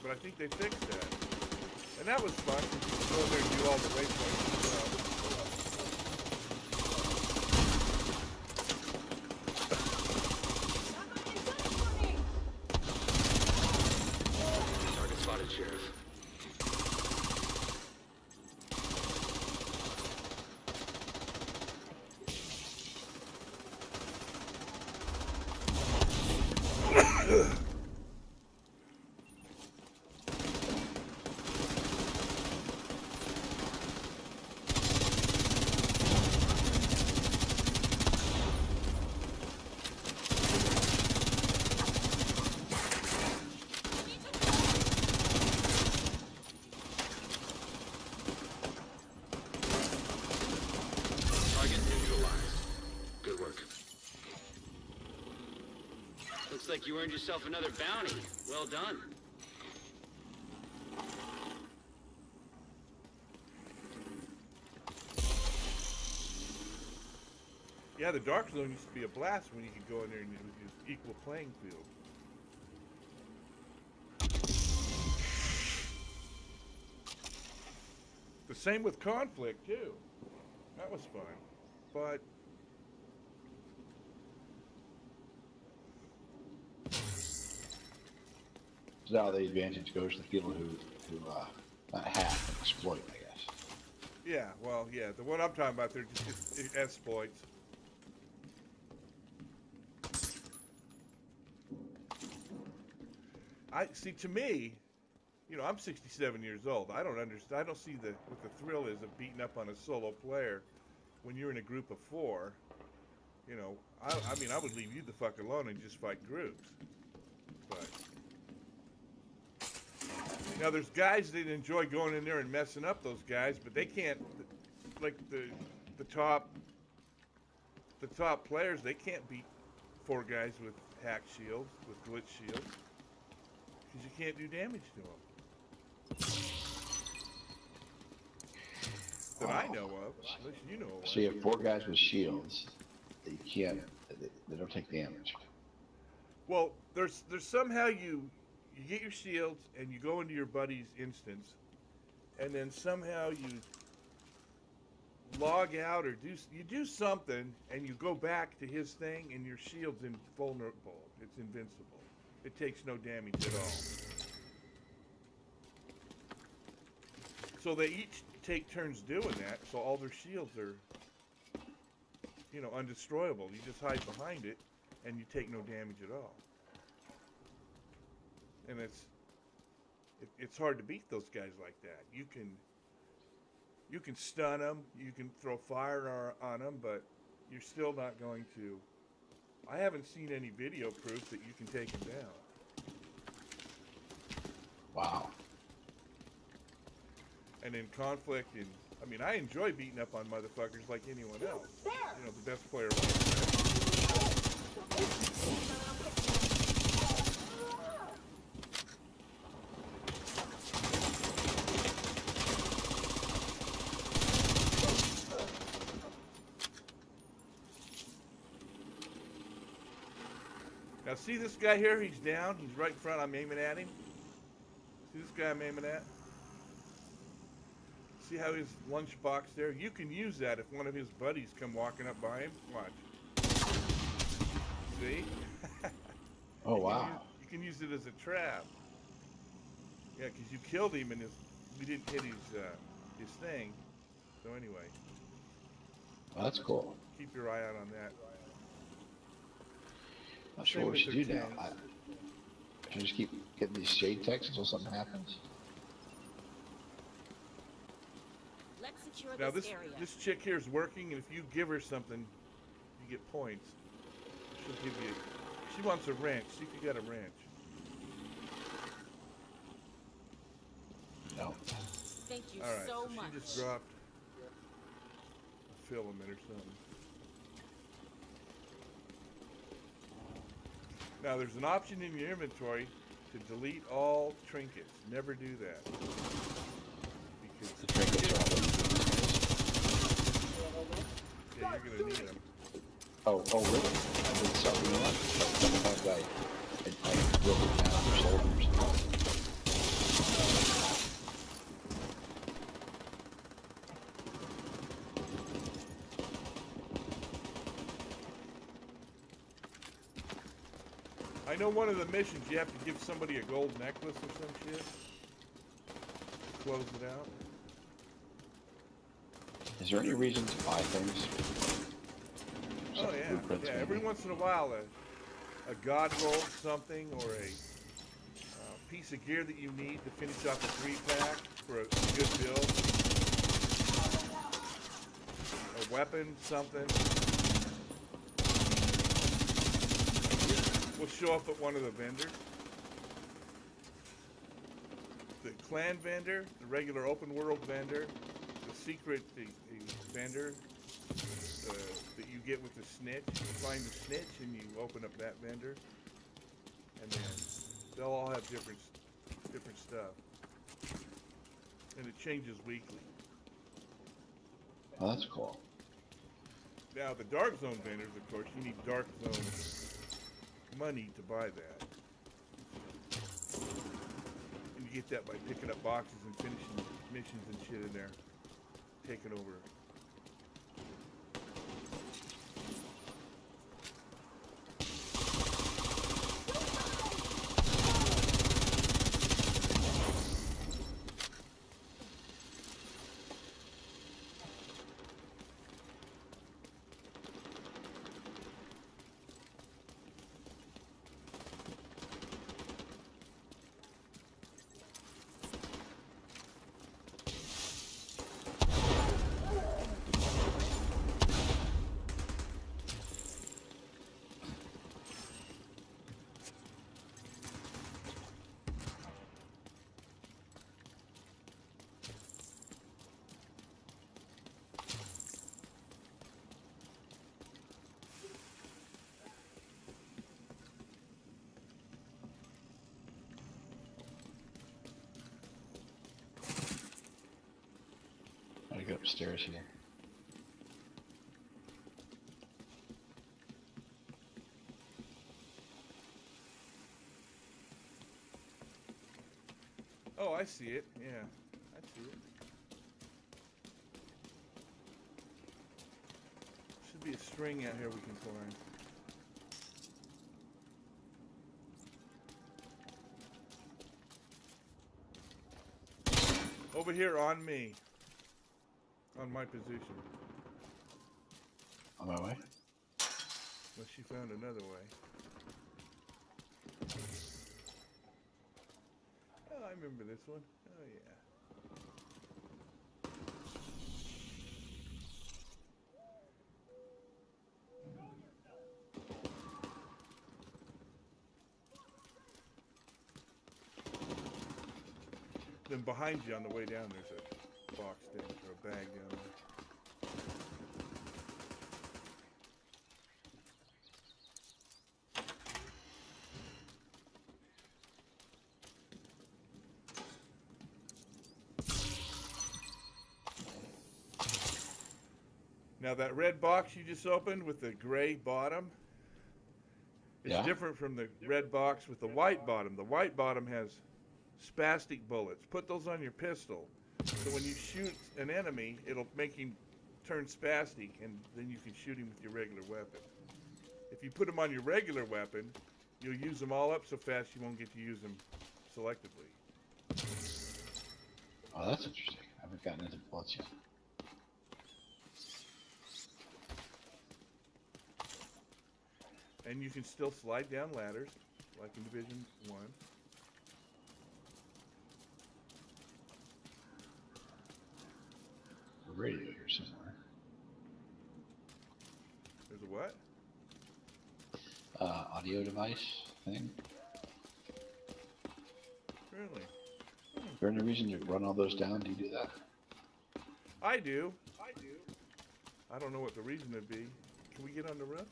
But I think they fixed that, and that was fun. You could go in there and do all the waypoints yourself. like you earned yourself another bounty. Well done. Yeah, the Dark Zone used to be a blast when you could go in there and it was just equal playing field. The same with Conflict, too. That was fun. But So now the advantage goes to the people who not hack and exploit, I guess. yeah, well, yeah, the one I'm talking about, they're just exploits. I see. To me, you know, I'm 67 years old. I don't understand. I don't see what the thrill is of beating up on a solo player when you're in a group of 4. You know, I mean, I would leave you the fuck alone and just fight groups. But now there's guys that enjoy going in there and messing up those guys, but they can't. Like the top players, they can't beat 4 guys with hack shields, with glitch shields, because you can't do damage to them. That I know of, unless you know of. So you have 4 guys with shields that you can't, they don't take damage. Well, there's somehow you get your shields and you go into your buddy's instance, and then somehow you log out or you do something and you go back to his thing and your shield's invulnerable. It's invincible. It takes no damage at all. So they each take turns doing that, so all their shields are, you know, undestroyable. You just hide behind it and you take no damage at all. And it's hard to beat those guys like that. You can stun them, you can throw fire on them, but you're still not going to. I haven't seen any video proof that you can take them down. Wow. And in Conflict, and I mean, I enjoy beating up on motherfuckers like anyone else. You know, the best player. Now see this guy here? He's down. He's right in front. I'm aiming at him. See this guy I'm aiming at? See how his lunchbox there? You can use that if one of his buddies come walking up by him. Watch. See? Oh, wow. You can use it as a trap. Yeah, because you killed him and we didn't hit his thing. So anyway. Well, that's cool. Keep your eye out on that. Not sure what we should do now. Should I just keep getting these shade texts until something happens? Let's secure Now this this area. this chick here is working, and if you give her something, you get points. She'll give you. She wants a wrench. See if you got a wrench. No. Thank you All right. so She much. just dropped a filament or something. Now there's an option in your inventory to delete all trinkets. Never do that. Because The trinkets are all yeah, you're gonna need them. Oh, really? I did something wrong. Sometimes I broke it down for soldiers. I know one of the missions you have to give somebody a gold necklace or some shit to close it out. Is there any reason to buy things? Oh yeah, Blueprints, yeah. Every maybe? once in a while, a god roll something or a piece of gear that you need to finish off a 3-pack for a good build. A weapon, something. Will show up at one of the vendors. The clan vendor, the regular open world vendor, the secret the vendor that you get with the snitch. You find the snitch and you open up that vendor. and then they'll all have different stuff, and it changes weekly. Oh, that's cool. Now the Dark Zone vendors, of course, you need Dark Zone money to buy that, and you get that by picking up boxes and finishing missions and shit in there, taking over. I gotta go upstairs here. Oh, I see it. Yeah, I see it. Should be a string out here we can climb. Over here on me. On my position. On my way? Well, she found another way. Oh, I remember this one. Oh, yeah. Then behind you on the way down, there's a box down, or a bag down there. Now that red box you just opened with the gray bottom is Yeah. different from the red box with the white bottom. The white bottom has spastic bullets. Put those on your pistol, so when you shoot an enemy, it'll make him turn spastic, and then you can shoot him with your regular weapon. If you put them on your regular weapon, you'll use them all up so fast you won't get to use them selectively. Oh, that's interesting. I haven't gotten into bullets yet. And you can still slide down ladders, like in Division 1. A radio here somewhere. There's a what? Audio device thing. Really? Is there any reason to run all those down? Do you do that? I do. I don't know what the reason would be. Can we get on the roof?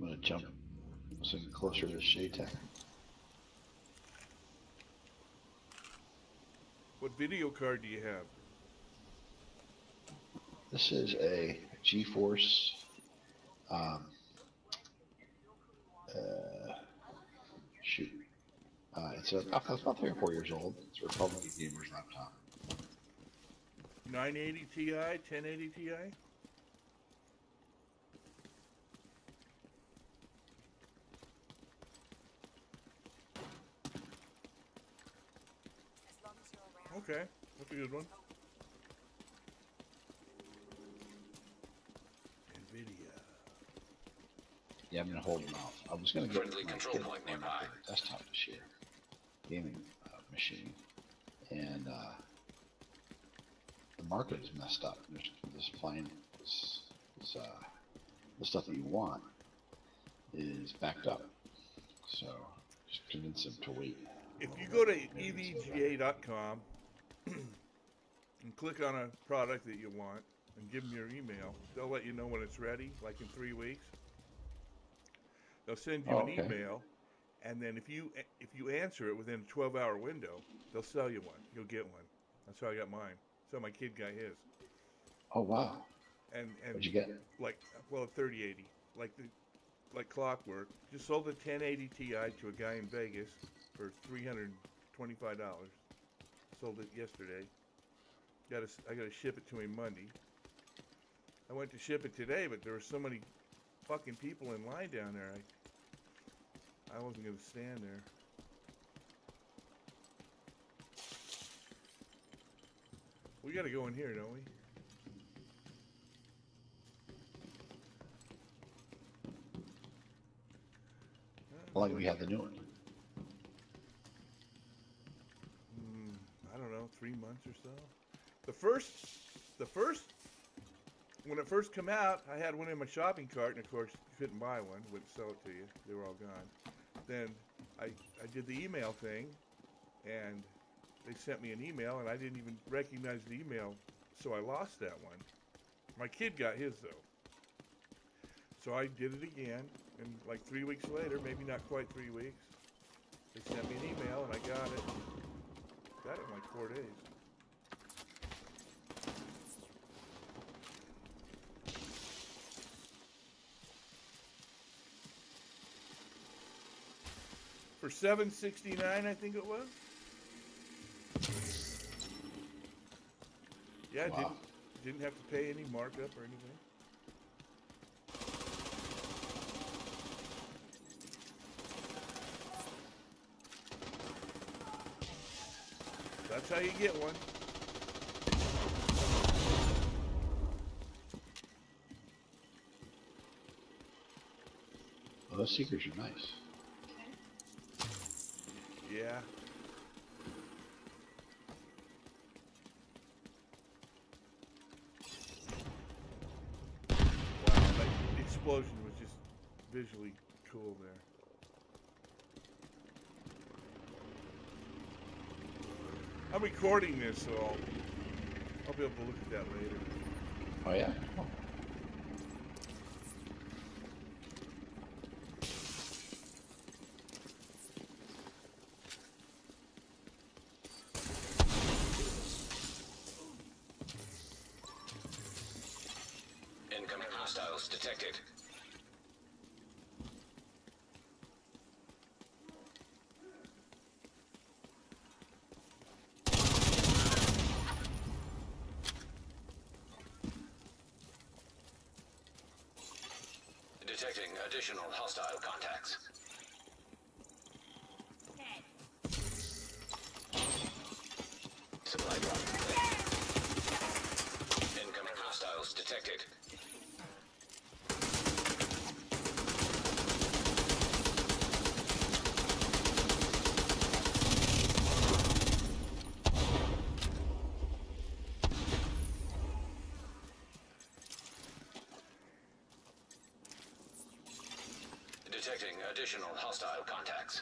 I'm gonna jump something closer to Shaytech. What video card do you have? This is a GeForce. Shoot. It's about 3 or 4 years old. It's a Republican gamer's laptop. 980 Ti, 1080 Ti? Okay, that's a good one. Yeah, I'm gonna hold them out. I was gonna get Friendly my control kid point one nearby. for the desktop this year, gaming machine, and the market is messed up. There's this plane, the stuff that you want is backed up. So just convince them to wait. If you go to evga.com and click on a product that you want and give them your email, they'll let you know when it's ready, like in 3 weeks. They'll send you an email, and then if you answer it within a 12-hour window, they'll sell you one. You'll get one. That's how I got mine. So my kid got his. Oh wow! And What'd you get? Like, well, a 3080, like clockwork. Just sold a 1080 Ti to a guy in Vegas for $325. Sold it yesterday. I gotta ship it to him Monday. I went to ship it today, but there were so many fucking people in line down there. I wasn't gonna stand there. We gotta go in here, don't we? How long have you had the new one? I don't know, 3 months or so. The first, when it first came out, I had one in my shopping cart, and of course, you couldn't buy one. Wouldn't sell it to you. They were all gone. Then I did the email thing, and they sent me an email, and I didn't even recognize the email, so I lost that one. My kid got his, though. So I did it again, and like 3 weeks later, maybe not quite 3 weeks, they sent me an email, and I got it. Got it in like 4 days. For $7.69, I think it was. Yeah, Wow. didn't have to pay any markup or anything. That's how you get one. Well, those Seekers are nice. Yeah. Wow, that explosion was just visually cool there. I'm recording this, so I'll be able to look at that later. Oh yeah. Oh. Incoming hostiles detected. Detecting additional hostile contacts. Supply drop. Incoming hostiles detected. Detecting additional hostile contacts.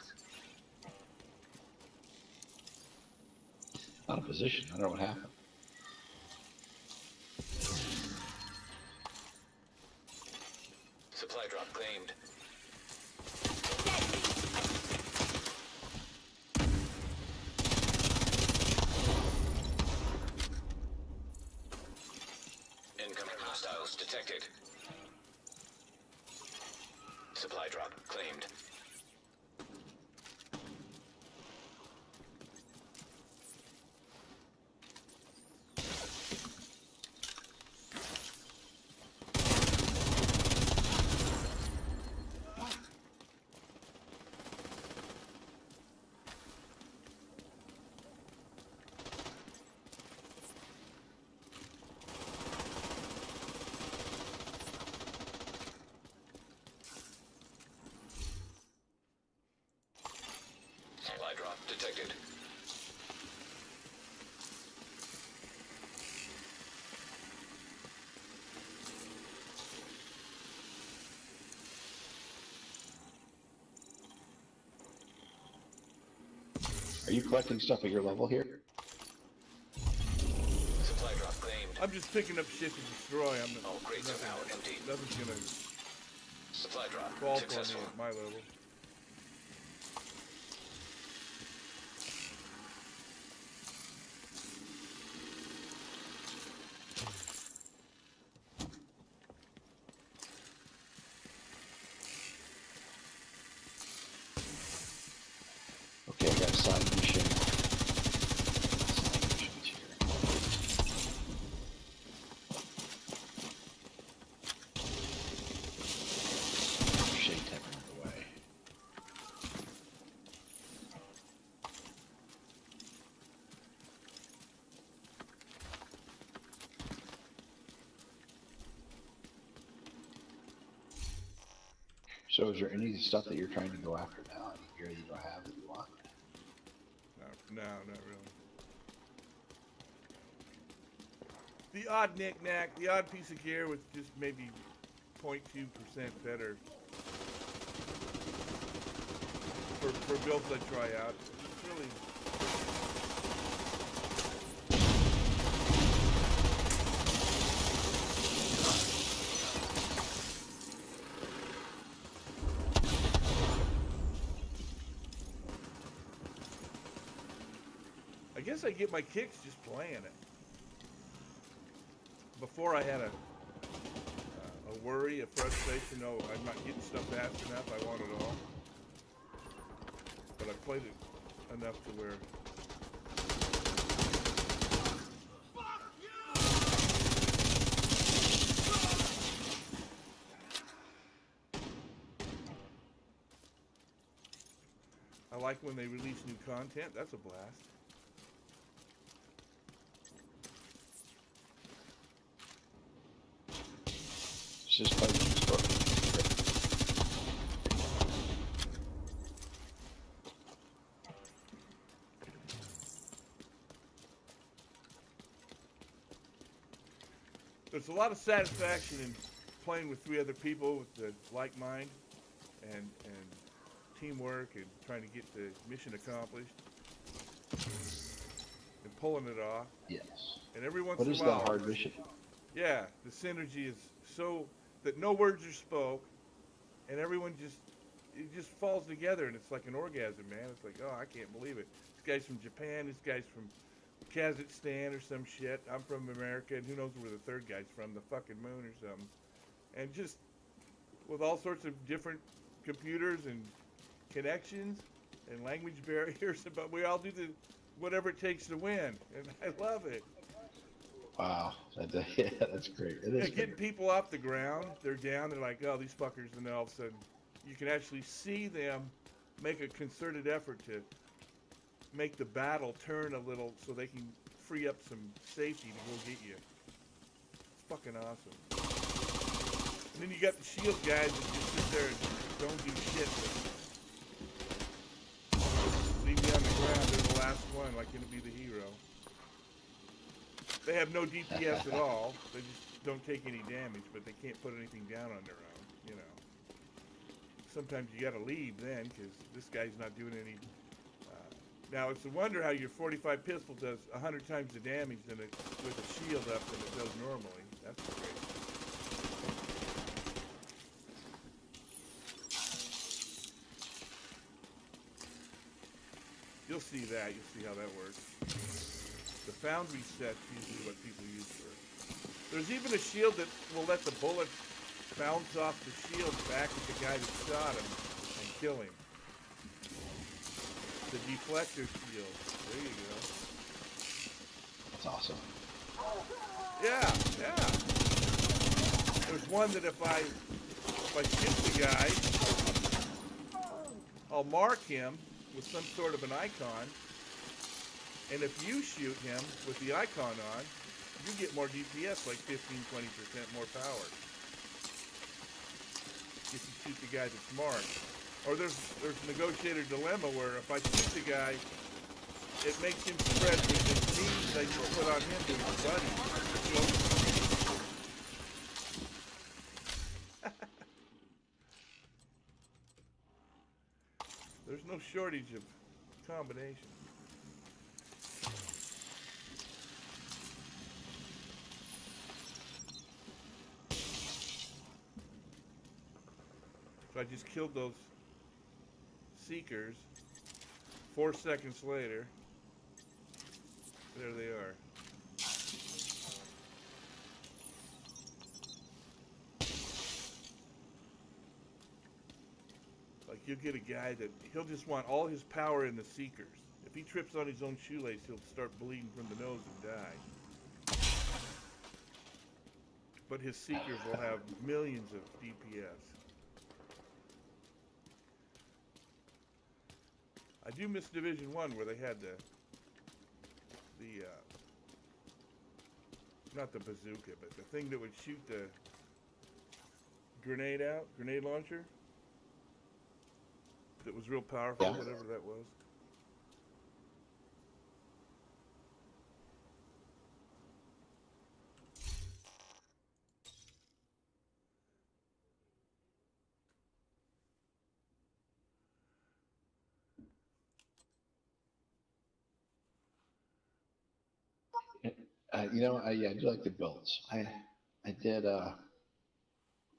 Out of position. I don't know what happened. Supply drop claimed. Incoming hostiles detected. Supply drop claimed. detected. Are you collecting stuff at your level here? Supply drop claimed. I'm just picking up shit to destroy. I'm not, All crates are now empty. nothing's gonna Supply drop fall for successful. me at my level. Okay, I got side mission. Side missions here. Shade tapping on the way. So is there any stuff that you're trying to go after now? Any gear you don't have that you want? No, not really. The odd knick-knack, the odd piece of gear with just maybe 0.2% better for builds I try out. It's really. I guess I get my kicks just playing it. Before I had a worry, a frustration. Oh, I'm not getting stuff fast enough. I want it all. But I played it enough to where. I like when they release new content. That's a blast. It's just part of the story. There's a lot of satisfaction in playing with 3 other people with the like mind and teamwork and trying to get the mission accomplished and pulling it off. Yes. And every once What in a is while, that hard mission? yeah, the synergy is so that no words are spoke, and everyone it just falls together, and it's like an orgasm, man. It's like, oh, I can't believe it. This guy's from Japan, this guy's from Kazakhstan or some shit. I'm from America, and who knows where the third guy's from, the fucking moon or something. And just with all sorts of different computers and connections and language barriers, but we all do whatever it takes to win, and I love it. Wow. Yeah, that's great. It is Getting great. people off the ground, they're down, they're like, oh, these fuckers, and then all of a sudden, you can actually see them make a concerted effort to make the battle turn a little so they can free up some safety to go get you. It's fucking awesome. And then you got the shield guys that just sit there and don't do shit. But leave me on the ground, they're the last one, like gonna be the hero. They have no DPS at all. They just don't take any damage, but they can't put anything down on their own, you know. Sometimes you gotta leave then, because this guy's not doing any. Now, it's a wonder how your 45 pistol does 100 times the damage with a shield up than it does normally. That's great. You'll see that. You'll see how that works. The foundry set's usually what people use for it. There's even a shield that will let the bullet bounce off the shield back at the guy that shot him and kill him. The deflector shield. There you go. That's awesome. Yeah, yeah. There's one that if I shoot the guy, I'll mark him with some sort of an icon. And if you shoot him with the icon on, you get more DPS, like 15-20% more power. If you shoot the guy that's marked. Or there's negotiator dilemma where if I shoot the guy, it makes him spread with his knees that you put on him to his buddy. There's no shortage of combinations. So I just killed those seekers. 4 seconds later, there they are. Like, you'll get a guy that he'll just want all his power in the seekers. If he trips on his own shoelace, he'll start bleeding from the nose and die. But his seekers will have millions of DPS. I do miss Division 1 where they had the not the bazooka, but the thing that would shoot the grenade launcher. That was real powerful, Yeah. whatever that was. You know, I do like the builds. I did. I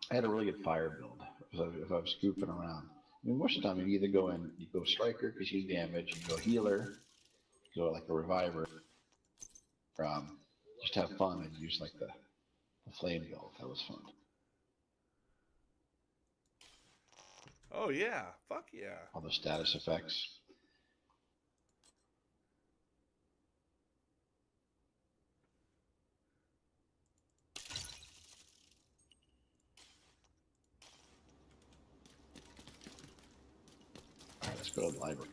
had a really good fire build if I was scooping around. I mean, most of the time you either go in, you go striker because you damage, you go healer, you go like a reviver. Just have fun and use like the flame build. That was fun. Oh yeah, fuck yeah. All the status effects. All right, let's go to the library.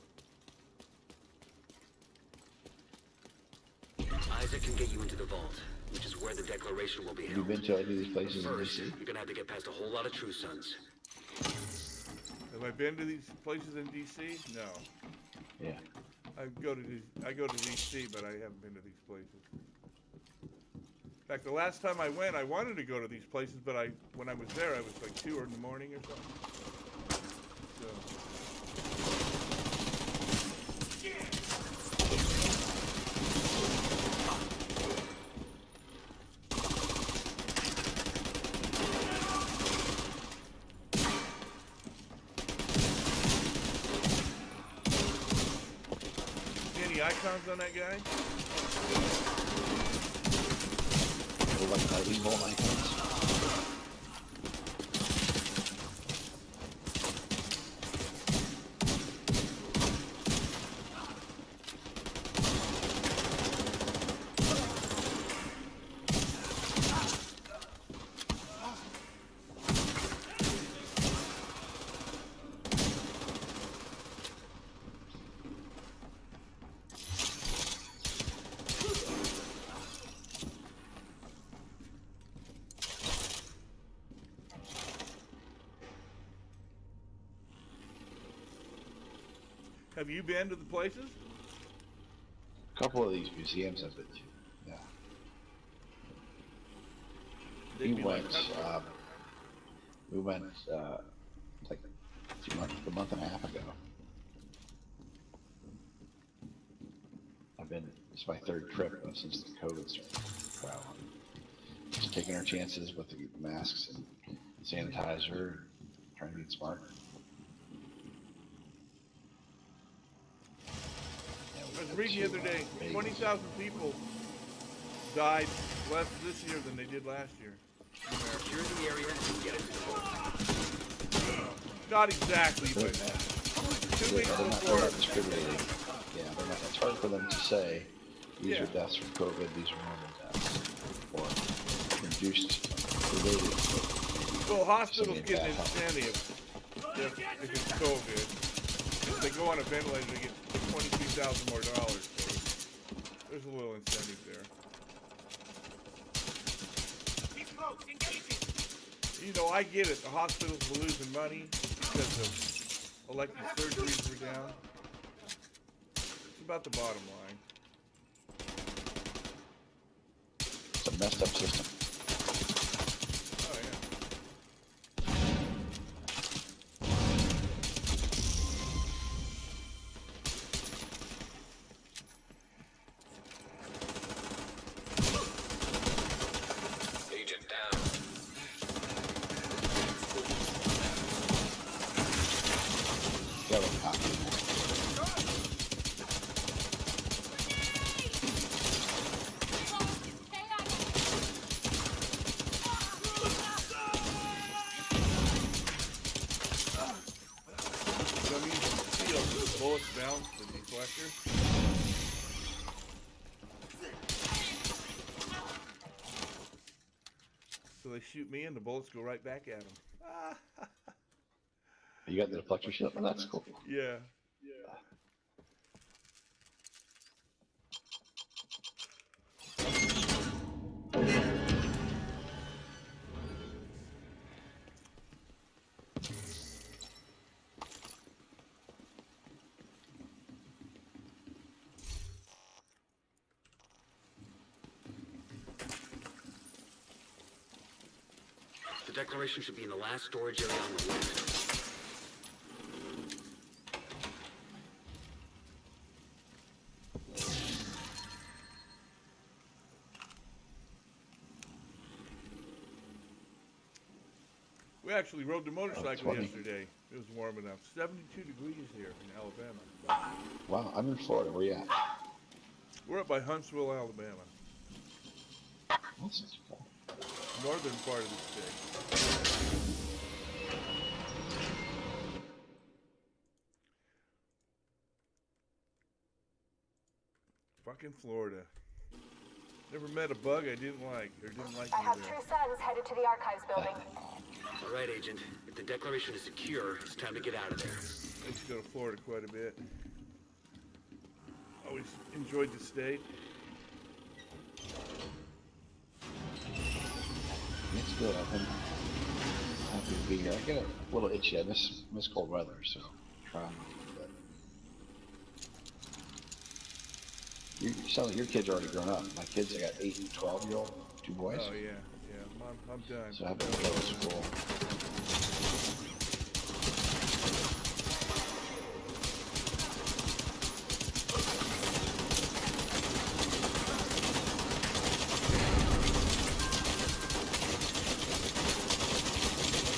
Isaac can get you into the vault, which is where the declaration will be Have you held. been to any of these places in First, DC? you're gonna have to get past a whole lot of True Sons. Have I been to these places in DC? No. Yeah. I go to DC, but I haven't been to these places. In fact, the last time I went, I wanted to go to these places, but when I was there, I was like 2 in the morning or something. So. Any icons on that guy? Like lightning bolt icons. Have you been to the places? A couple of these museums I've been to. Yeah. They'd We be went. like, We went like a month and a half ago. It's my 3rd trip since the COVID started traveling. Just taking our chances with the masks and sanitizer, and trying to be smart. I was reading the other day, 20,000 people died less this year than they did last year. Secure the area and get it to the vault. Not exactly, but 2 weeks They're before. not discriminating. Yeah, it's hard for them to say these are Yeah. deaths from COVID, these are normal deaths, or induced related to. Well, hospitals Somebody get an bad health. incentive if it's COVID. If they go on a ventilator, they get $22,000 more dollars. So there's a little incentive there. You know, I get it. The hospitals were losing money because of elective surgeries were down. It's about the bottom line. It's a messed up system. Oh yeah. Agent down. Got a copy. So I'm using steel for the bullets bounce the deflector. So they shoot me and the bullets go right back at them. You got the deflector shit? Well, that's cool. Yeah. The declaration should be in the last storage area on the left. We actually rode the motorcycle 20. yesterday. It was warm enough. 72 degrees here in Alabama. Wow, I'm in Florida. Where you at? We're up by Huntsville, Alabama. That's cool. Northern part of the state. Fucking Florida. Never met a bug I didn't like or didn't like I have either. two sons headed to the archives building. All right, Agent. If the declaration is secure, it's time to get out of there. I used to go to Florida quite a bit. Always enjoyed the state. It's good. I've been happy to be here. I get a little itchy. I miss cold weather, so trying. But you sound like your kids are already grown up. My kids, I got 8 and 12-year-old, 2 boys. Oh yeah, yeah. I'm done. So I haven't been to school.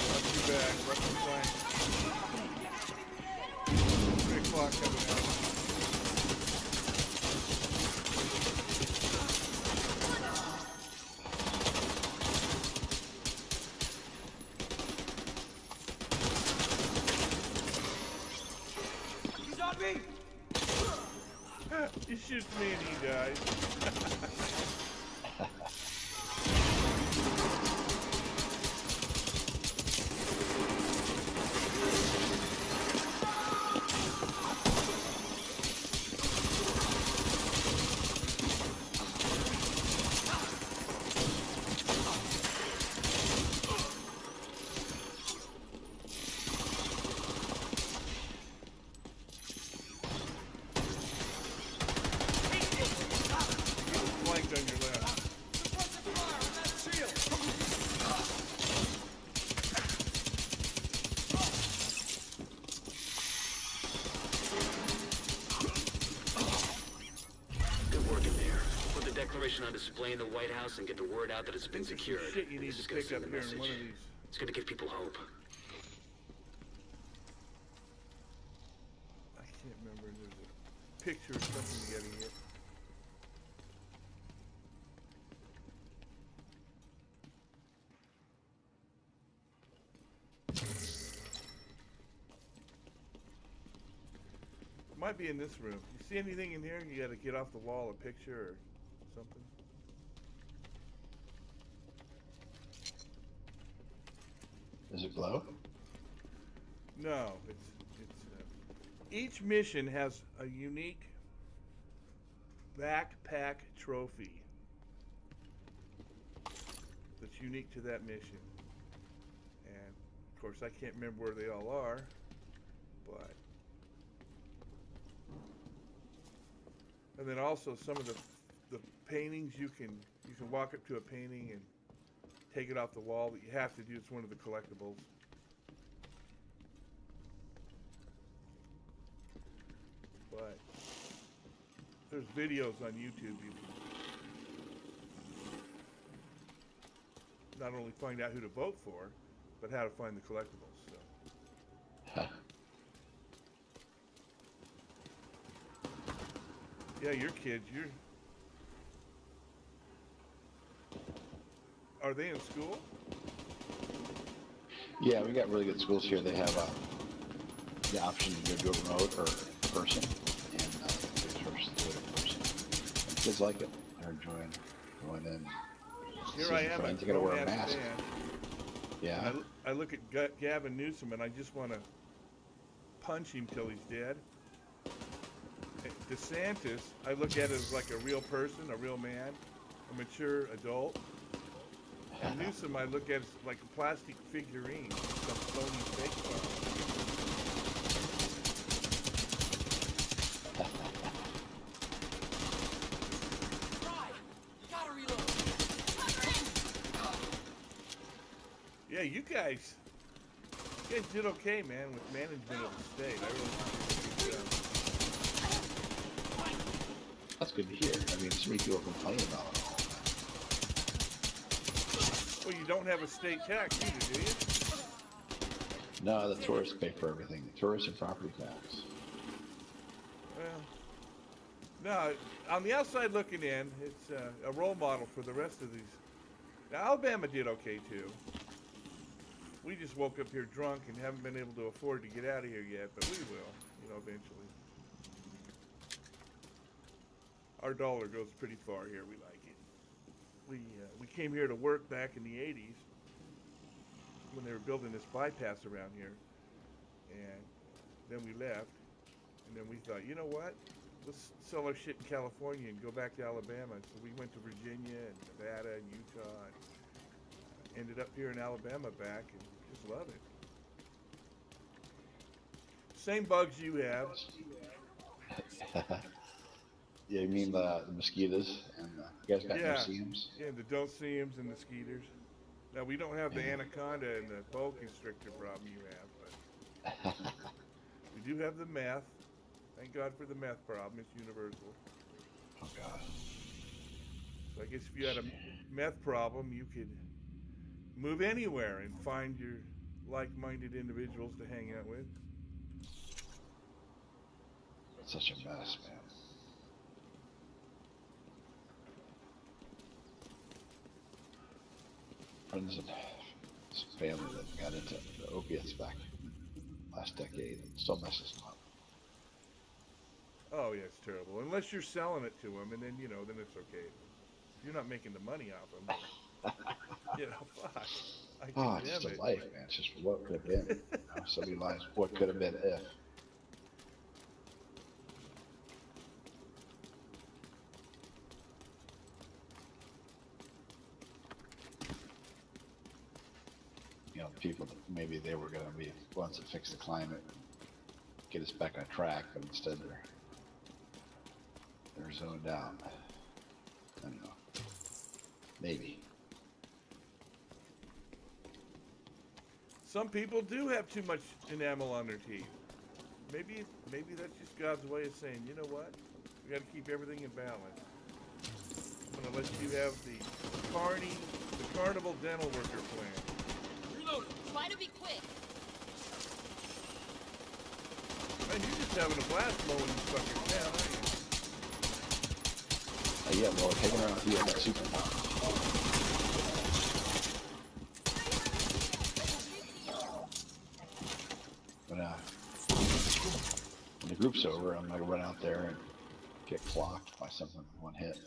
Not too bad. Left the flank. 3 o'clock coming out. He's on me! He shoots me and he dies. Flanked on your left. Good work in there. Put the declaration on display in the White House and get the word out that it's been secured. Shit you need This to is gonna pick send up a here in message. one of these. It's gonna give people hope. I can't remember. There's a picture or something you gotta get. Might be in this room. You see anything in here? You gotta get off the wall a picture or something. Does it glow? No, it's each mission has a unique backpack trophy that's unique to that mission. And of course I can't remember where they all are, But and then also some of the paintings you can walk up to a painting and take it off the wall, but you have to do it's one of the collectibles. But there's videos on YouTube you can not only find out who to vote for, but how to find the collectibles. So. Yeah, your kids, are they in school? Yeah, we got really good schools here. They have the option to go to a remote or person, and the first to do it in person. And kids like it. They're enjoying going in. Here I am, friends. You gotta wear a mask. Man. Yeah. I look at Gavin Newsom and I just want to punch him till he's dead. DeSantis, I look at as like a real person, a real man, a mature adult. And Newsom, I look at as like a plastic figurine, some phony fake phone. Yeah, you guys did okay, man, with management of the state. I really think you did. That's good to hear. I mean, so many people complain about it. Well, you don't have a state tax either, do you? No, the tourists pay for everything. The tourist and property tax. Well, no, on the outside looking in, it's a role model for the rest of these. Now, Alabama did okay, too. We just woke up here drunk and haven't been able to afford to get out of here yet, but we will, eventually. Our dollar goes pretty far here. We like it. We came here to work back in the 80s when they were building this bypass around here, and then we left, and then we thought, you know what? Let's sell our shit in California and go back to Alabama. So we went to Virginia and Nevada and Utah, and ended up here in Alabama back, and just love it. Same bugs you have. Yeah, you mean the mosquitoes and you guys got no seams? Yeah, the don't see 'ems and the skeeters. Now we don't have the anaconda and the boa constrictor problem you have, but we do have the meth. Thank God for the meth problem. It's universal. Oh God. So I guess if you had a meth problem, you could move anywhere and find your like-minded individuals to hang out with. It's such a mess, man. Friends and family that got into the opiates back last decade and still messes them up. Oh yeah, it's terrible. Unless you're selling it to them, and then then it's okay. If you're not making the money off them, fuck. Oh, it's just a life, man. It's just what could have been. Somebody lies, what could have been if. People that maybe they were going to be the ones that fix the climate and get us back on track, but instead they're zoned out. I don't know. Maybe. Some people do have too much enamel on their teeth. Maybe that's just God's way of saying, you know what? We got to keep everything in balance. I'm going to let you have the Carnival Dental Worker Plan. Try to be quick. Man, you're just having a blast mowing these fuckers down, aren't you? Yeah, well, taking around here that superpower. When the group's over, I'm gonna run out there and get clocked by something with one hit.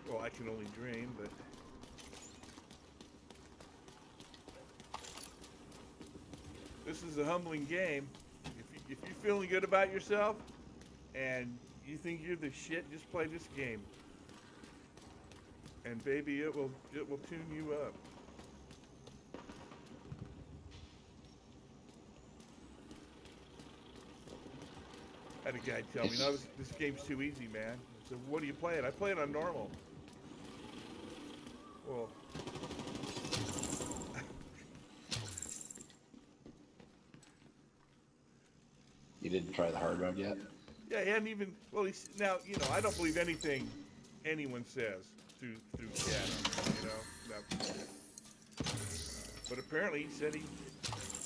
Well, I can only dream, but this is a humbling game. If you're feeling good about yourself and you think you're the shit, just play this game. And baby, it will tune you up. I had a guy tell me, no, this game's too easy, man. I said, what do you play it? I play it on normal. Well, You didn't try the hard mode yet? yeah, he hadn't even. Well, he's now. You know, I don't believe anything anyone says through chat. You know, but apparently he said he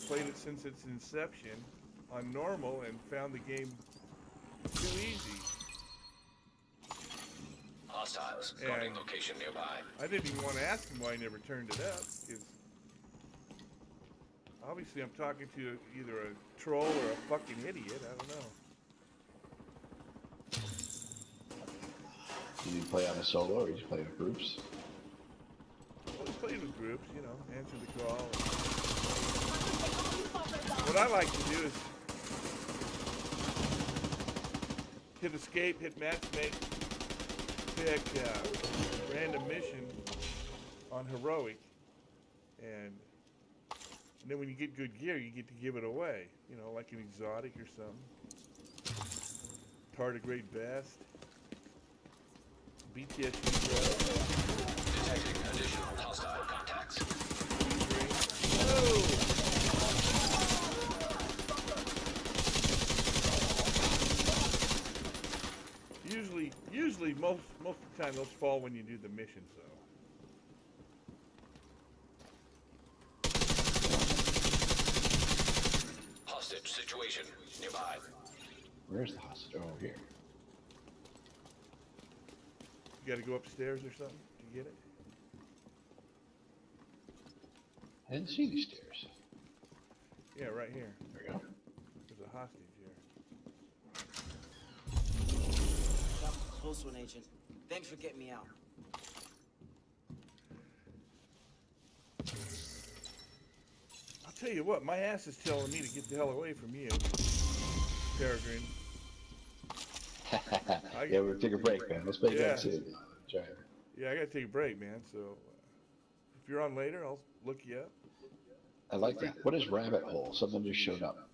played it since its inception on normal and found the game too easy. Hostiles. And Guarding location nearby. I didn't even want to ask him why he never turned it up, because obviously I'm talking to either a troll or a fucking idiot. I don't know. Did you play on a solo or did you play in groups? Well, he's playing with groups, you know, answer the call. What I like to do is hit escape, hit matchmake, pick random mission on heroic, and then when you get good gear, you get to give it away. You know, like an exotic or something. Tardigrade best. BTS. Detecting additional hostile contacts. Oh! Usually most of the time those fall when you do the missions, though. Hostage situation nearby. Where's the hostage? Oh, over here. You got to go upstairs or something to get it. I didn't see these stairs. Yeah, right here. There we go. There's a hostage here. That was a close one, Agent. Thanks for getting me out. I'll tell you what, my ass is telling me to get the hell away from you, Peregrine. Yeah, we'll take a break, man. Let's play Yeah. that too. Try it. Yeah, I gotta take a break, man. So if you're on later, I'll look you up. I like that. What is rabbit hole? Something just showed up.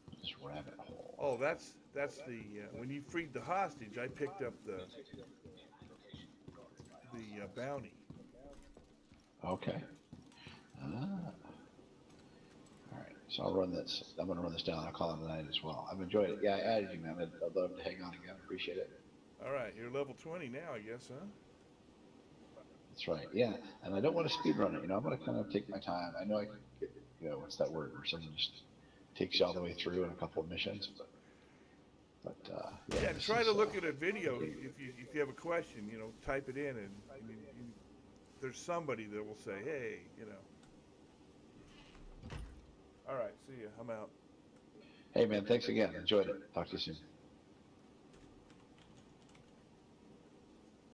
What is rabbit hole? Oh, that's the when you freed the hostage, I picked up the bounty. Okay. Ah. All right. So I'll run this. I'm going to run this down. I'll call it tonight as well. I've enjoyed it. Yeah, I added you, man. I'd love to hang on again. Appreciate it. All right, you're level 20 now, I guess, huh? That's right. Yeah. And I don't want to speed run it. You know, I'm going to kind of take my time. I know I can get, you know, what's that word where someone just takes you all the way through in a couple of missions, but Yeah, this try is, to look at a video if you have a question. You know, type it in, and there's somebody that will say, hey, you know. All right, see ya. I'm out. Hey, man, thanks again. Enjoyed it. Talk to you soon.